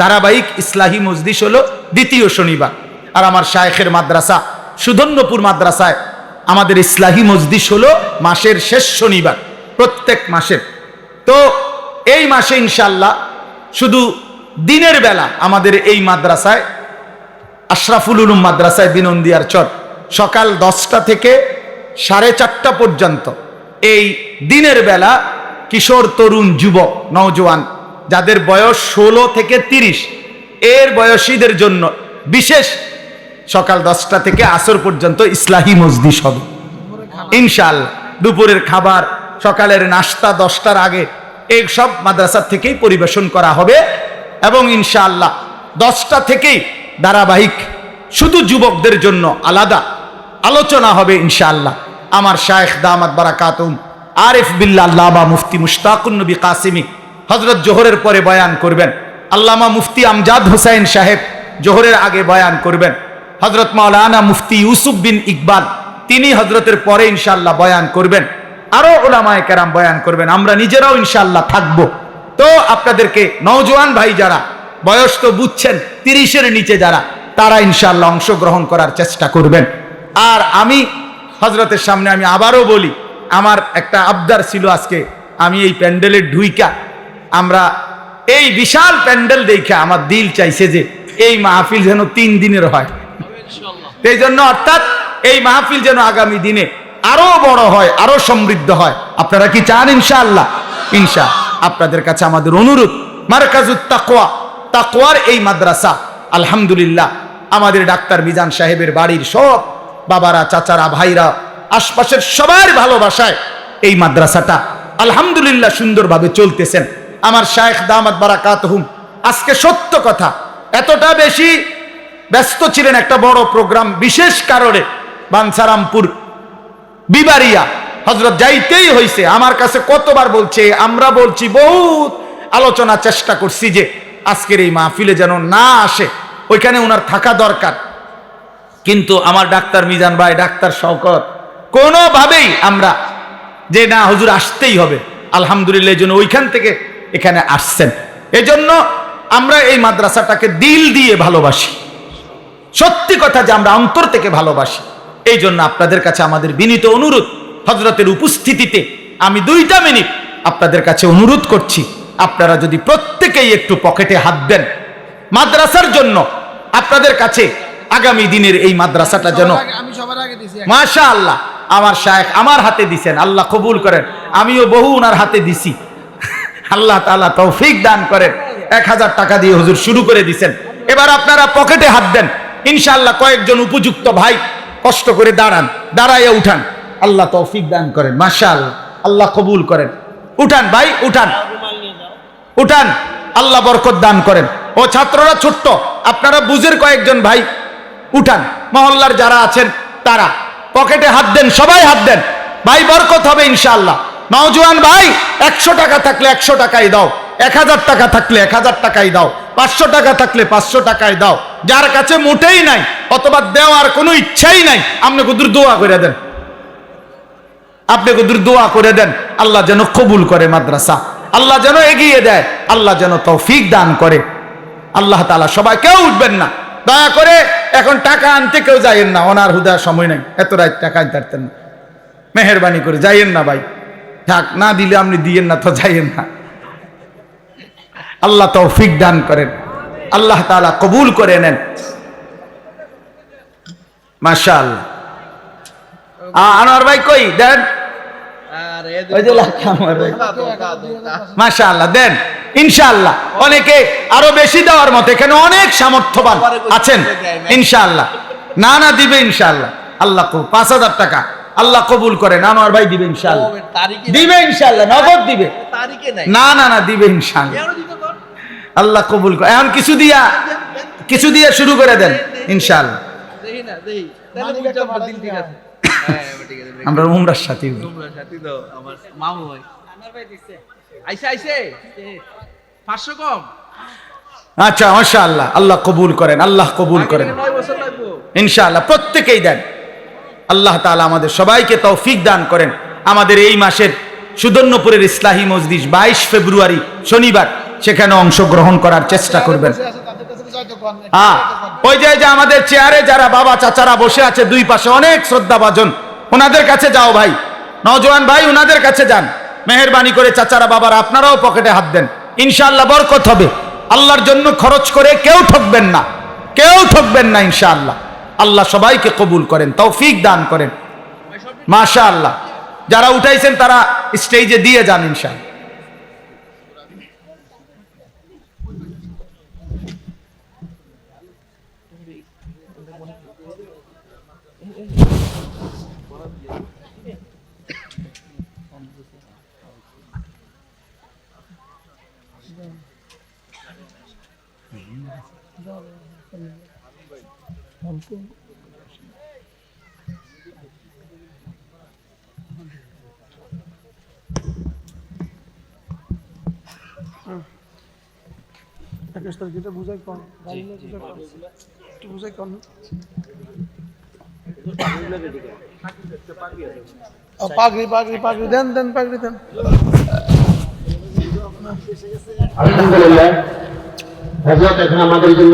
ধারাবাহিক ইসলাহি মজলিস হলো দ্বিতীয় শনিবার। আর আমার শায়েখের মাদ্রাসা সুধন্যপুর মাদ্রাসায় আমাদের ইসলাহি মজলিস হলো মাসের শেষ শনিবার, প্রত্যেক মাসের। তো এই মাসে ইনশাআল্লাহ শুধু দিনের বেলা আমাদের এই মাদ্রাসায় আশরাফুল উলুম মাদ্রাসায় বিনন্দিয়ার চর সকাল 10টা থেকে 4:30 পর্যন্ত এই দিনের বেলা কিশোর, তরুণ, যুবক, নওজোয়ান যাদের বয়স 16 থেকে 30 এর বয়সীদের জন্য বিশেষ সকাল 10টা থেকে আসর পর্যন্ত ইসলাহি মজলিস হবে ইনশাআল্লাহ। দুপুরের খাবার, সকালের নাস্তা 10টার আগে এই সব মাদ্রাসা থেকেই পরিবেশন করা হবে। এবং ইনশাআল্লাহ 10টা থেকেই ধারাবাহিক শুধু যুবকদের জন্য আলাদা আলোচনা হবে ইনশাআল্লাহ। আমার শায়েখ দামাত বারাকাতুহুম আরিফ বিল্লাহ আল্লামা মুফতি মুশতাকুন নবী কাসিমি হযরত জোহরের পরে বয়ান করবেন। আল্লামা মুফতি আমজাদ হোসেন সাহেব জোহরের আগে বয়ান করবেন। হযরত মাওলানা মুফতি ইউসুফ বিন ইকবাল তিনি হযরতের পরে ইনশাআল্লাহ বয়ান করবেন। আরো উলামায়ে কেরাম বয়ান করবেন। আমরা নিজেরাও ইনশাআল্লাহ থাকব। তো আপনাদেরকে নওজোয়ান ভাই যারা, বয়স তো বুঝছেন 30-এর নিচে যারা, তারা ইনশাআল্লাহ অংশগ্রহণ করার চেষ্টা করবেন। আর আমি হযরতের সামনে আমি আবারও বলি, আমার একটা আবদার ছিল আজকে, আমি এই প্যান্ডেলের ঢুইকা, আমরা এই বিশাল প্যান্ডেল দেখে আমার দিল চাইছে যে এই মাহফিল যেন 3 দিনের হয়। এই জন্য অর্থাৎ এই মাহফিল যেন আগামী দিনে আরো বড় হয়, আরো সমৃদ্ধ হয়। আপনারা কি চান ইনশাআল্লাহ? ইনশাআল্লাহ। আপনাদের কাছে আমাদের অনুরোধ, মারকাজুত তাকওয়া, তাকওয়ার এই মাদ্রাসা আলহামদুলিল্লাহ আমাদের ডাক্তার মিজান সাহেবের বাড়ির সব বাবারা, চাচারা, ভাইরা, আশপাশের সবার ভালোবাসায় এই মাদ্রাসাটা আলহামদুলিল্লাহ সুন্দরভাবে চলতেছেন। আমার শায়েখ দামাত বারাকাতুহুম আজকে সত্য কথা এতটা বেশি ব্যস্ত ছিলেন, একটা বড় প্রোগ্রাম বিশেষ কারণে বাঞ্ছারামপুর বিবারিয়া হযরত যাইতেই হয়েছে। আমার কাছে কতবার বলছে, আমরা বলছি, বহুত আলোচনা চেষ্টা করছি যে আজকের এই মাহফিলে যেন না আসে, ওইখানে ওনার থাকা দরকার। কিন্তু আমার ডাক্তার মিজান ভাই, ডাক্তার শওকত, কোনোভাবেই আমরা যে না হুজুর আসতেই হবে, আলহামদুলিল্লাহ এই জন্য ওইখান থেকে এখানে আসছেন। এজন্য আমরা এই মাদ্রাসাটাকে দিল দিয়ে ভালোবাসি, সত্যি কথা যে আমরা অন্তর থেকে ভালোবাসি। এই জন্য আপনাদের কাছে আমাদের বিনীত অনুরোধ, হযরতের উপস্থিতিতে আমি 2টা মিনিট আপনাদের কাছে অনুরোধ করছি, আপনারা যদি প্রত্যেকেই একটু পকেটে হাত দেন মাদ্রাসার জন্য, আপনাদের কাছে আগামী দিনের এই মাদ্রাসাটা যেন, মাশাআল্লাহ আমার শায়েখ আমার হাতে দিছেন, আল্লাহ কবুল করেন, আমিও বহু ওনার হাতে দিছি। আল্লাহ তাআলা তৌফিক দান করেন। 1000 টাকা দিয়ে হুজুর শুরু করে দিয়েছেন। এবার আপনারা পকেটে হাত দেন, ইনশাআল্লাহ কয়েকজন উপযুক্ত ভাই কষ্ট করে দাঁড়ান, দাঁড়াইয়া উঠান। আল্লাহ তৌফিক দান করেন, মাশাআল্লাহ, আল্লাহ কবুল করেন। উঠান ভাই, উঠান উঠান, আল্লাহ বরকত দান করেন। ও ছাত্ররা ছোট্ট, আপনারা বুঝের কয়েকজন ভাই উঠান, মহল্লার যারা আছেন তারা পকেটে হাত দেন, সবাই হাত দেন ভাই, বরকত হবে ইনশাআল্লাহ। নওজোয়ান ভাই 100 টাকা থাকলে 100 টাকাই দাও, 1000 টাকা থাকলে 1000 টাকাই দাও, 500 টাকা থাকলে 500 টাকাই দাও। যার কাছে মোটেই নাই অথবা দেওয়ার কোনো ইচ্ছাই নাই, আপনি কুদুর দোয়া করে দেন, আপনি কুদুর দোয়া করে দেন। আল্লাহ যেন কবুল করে মাদ্রাসা, আল্লাহ যেন এগিয়ে দেয়, আল্লাহ যেন তৌফিক দান করে। আল্লাহ তাআলা সবাই, কেউ উঠবেন না দয়া করে, এখন টাকা আনতে কেউ যাইয়েন না, ওনার হুদা সময় নাই, এত রাত টাকা আনতে পারতেন না, মেহেরবানি করে যাইয়েন না ভাই, থাক, না দিলে আপনি দিয়েন না তো যাইয়েন না। আল্লাহ তৌফিক দান করেন, আল্লাহ তাআলা কবুল করে নেন, মাশাআল্লাহ। আনোয়ার ভাই কই দেন, মাশাআল্লাহ দেন ইনশাআল্লাহ। অনেকে আরো বেশি দেওয়ার মতো, এখানে অনেক সামর্থ্যবান আছেন ইনশাআল্লাহ। না না দিবে ইনশাআল্লাহ, আল্লাহ 5000 টাকা আল্লাহ কবুল করেন। আনোয়ার ভাই দিবে ইনশাআল্লাহ, দিবে ইনশাআল্লাহ, নগদ দিবে, না না না দিবে ইনশাআল্লাহ, আল্লাহ কবুল করে। এখন কিছু দিয়া শুরু করে দেন ইনশাআল্লাহ। আমরা উমরার সাথী, আমার মামু ভাই আইছে 500 কম। আচ্ছা মাশাআল্লাহ, আল্লাহ কবুল করেন, আল্লাহ কবুল করেন ইনশাআল্লাহ। প্রত্যেকেই দেন, আল্লাহ তাআলা আমাদের সবাইকে তৌফিক দান করেন। আমাদের এই মাসের সুদর্ণপুরের ইসলাহি মজলিস 22 ফেব্রুয়ারি শনিবার, সেখানে অংশগ্রহণ করার চেষ্টা করবেন। ওই যে আমাদের চেয়ারে যারা বাবা চাচারা বসে আছে দুই পাশে, অনেক শ্রদ্ধাভাজন, ওনাদের কাছে যাও ভাই, নওজোয়ান ভাই ওনাদের কাছে যান, মেহেরবানি করে চাচারা বাবারা আপনারাও পকেটে হাত দেন, ইনশাআল্লাহ বরকত হবে। আল্লাহর জন্য খরচ করে কেউ ঠকবেন না, কেউ ঠকবেন না ইনশাআল্লাহ। আল্লাহ সবাইকে কবুল করেন, তৌফিক দান করেন, মাশাআল্লাহ। যারা উঠাইছেন তারা স্টেজে দিয়ে যান ইনশাআল্লাহ। পাগড়ি পাগড়ি পাগড়ি দেন দেন, পাগড়ি দেন। আলহামদুলিল্লাহ, হযরত এখন আমাদের জন্য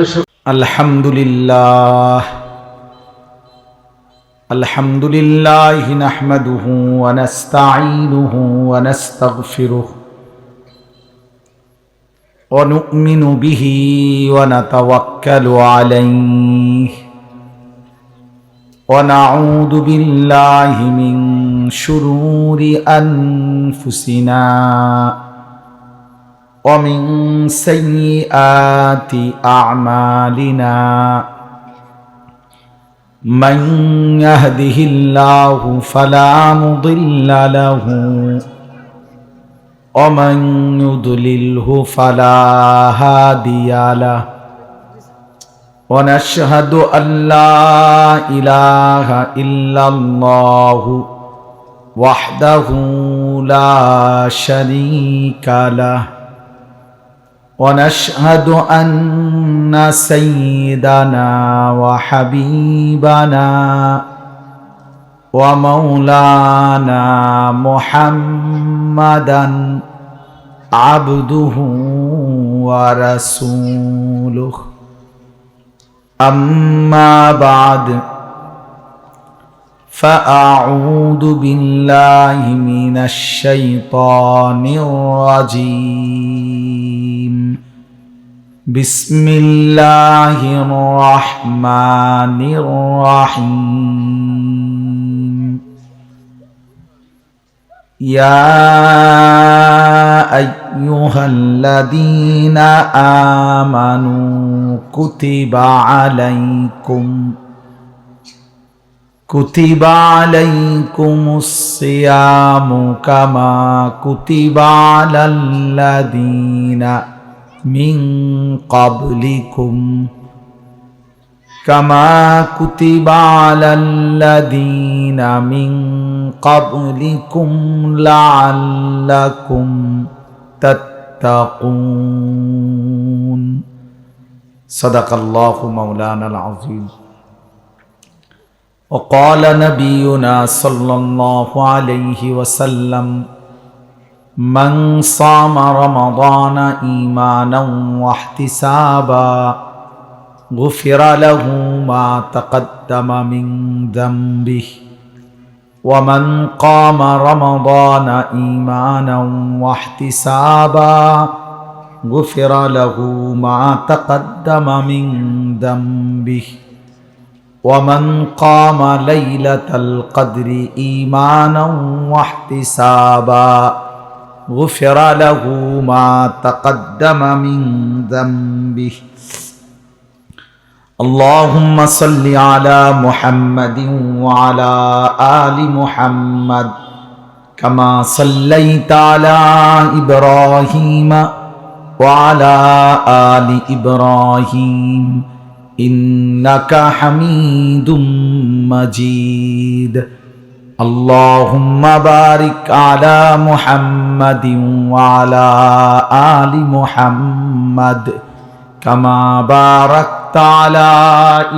আলহামদুলিল্লাহ, আলহামদুলিল্লাহ নাহমাদুহু ওয়া নাস্তাঈনুহু ওয়া নাস্তাগফিরুহু ওয়া নু'মিনু বিহি ওয়া নাতাওয়াক্কালু আলাইহি ওয়া নাউযু বিল্লাহি মিন শুরুরি আনফুসিনা ওয়া মিন সাইয়্যাতি আ'মালিনা। من يهده الله فلا مضل له ومن يضلله فلا هادي له ونشهد أن لا إله إلا الله وحده لا شريك له ونشهد أن سيدنا وحبيبنا ومولانا محمدا عبده ورسوله. أما بعد فأعوذ بالله من الشيطان الرجيم. بسم الله الرحمن الرحيم. يا আইয়ুহাল্লাযীনা আমানু কুতিবা আলাইকুমুস সিয়ামু কামা কুতিবা আলাল্লাযীনা মিন ক্বাবলিকুম كما كتب على الذين من قبلكم لعلكم تتقون صدق الله مولانا العظيم وقال نبينا صلى الله عليه وسلم من صام رمضان إيمانا واحتسابا غفر له ما تقدم من ذنبه ومن قام رمضان إيمانا واحتسابا غفر له ما تقدم من ذنبه ومن قام ليلة القدر إيمانا واحتسابا غفر له ما تقدم من ذنبه اللهم صل على محمد وعلى آل محمد كما صليت على إبراهيم وعلى آل إبراهيم إنك حميد مجيد اللهم بارك على محمد وعلى آل محمد كما باركت على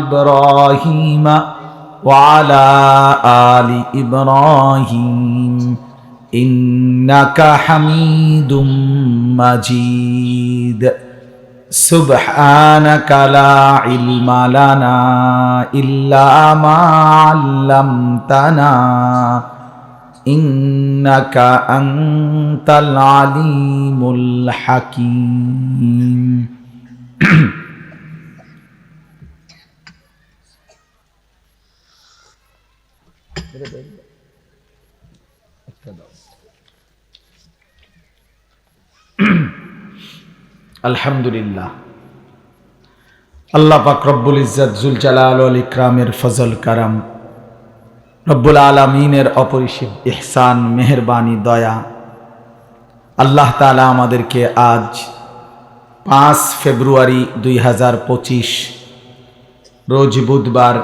إبراهيم وعلى آل إبراهيم إنك حميد مجيد سبحانك لا علم لنا إلا ما علمتنا إنك أنت العليم الحكيم আলহামদুলিল্লাহ আল্লাহ পাক রব্বুল ইজ্জত জুল জালাল ওয়াল ইকরামের ফজল কারাম রব্বুল আলামিনের অপরিসীম ইহসান মেহেরবানি দয়া আল্লাহ তাআলা আমাদেরকে আজ 5 ফেব্রুয়ারি 2025 রোজ বুধবার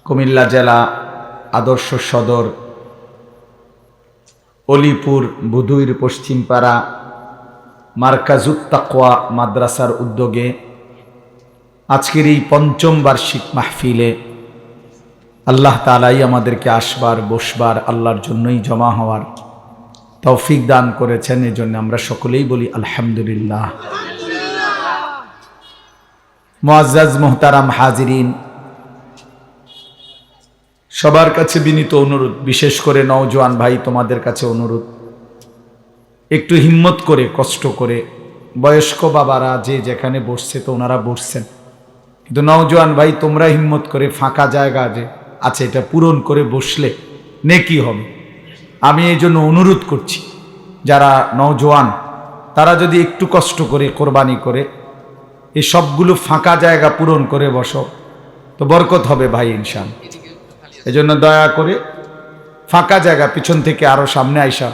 কুমিল্লা জেলা আদর্শ সদর অলিপুর বুধুইর পশ্চিমপাড়া মার্কাজুত তাকওয়া মাদ্রাসার উদ্যোগে আজকের এই ৫ম বার্ষিক মাহফিলে আল্লাহ তাআলাই আমাদেরকে আসবার বসবার আল্লাহর জন্যই জমা হওয়ার তৌফিক দান করেছেন। এজন্য আমরা সকলেই বলি আলহামদুলিল্লাহ। মুআজ্জাজ মুহতারাম হাজিরিন, সবার কাছে বিনীত অনুরোধ, বিশেষ করে নওজোয়ান ভাই তোমাদের কাছে অনুরোধ, একটু হিম্মত করে কষ্ট করে, বয়স্ক বাবারা যে যেখানে বসছে তো ওনারা বসছেন, কিন্তু নওজোয়ান ভাই তোমরা হিম্মত করে ফাঁকা জায়গা যে আছে এটা পূরণ করে বসলে নেকি হবে। আমি এই জন্য অনুরোধ করছি যারা নওজোয়ান তারা যদি একটু কষ্ট করে কোরবানি করে এই সবগুলো ফাঁকা জায়গা পূরণ করে বসো তো বরকত হবে ভাই ইনশাআল্লাহ। এই জন্য দয়া করে ফাঁকা জায়গা পিছন থেকে আরো সামনে আইসা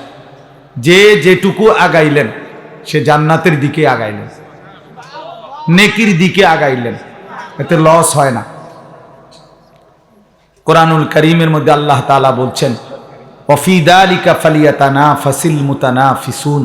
যে যেটুকু আগাইলেন সে জান্নাতের দিকে আগাইলেন, নেকির দিকে আগাইলেন, এতে লস হয় না। কোরআনুল কারীমের মধ্যে আল্লাহ তাআলা বলছেন ওয়াফি যালিকা ফালিয়াতানাফাসিল মুতানাফিসুন,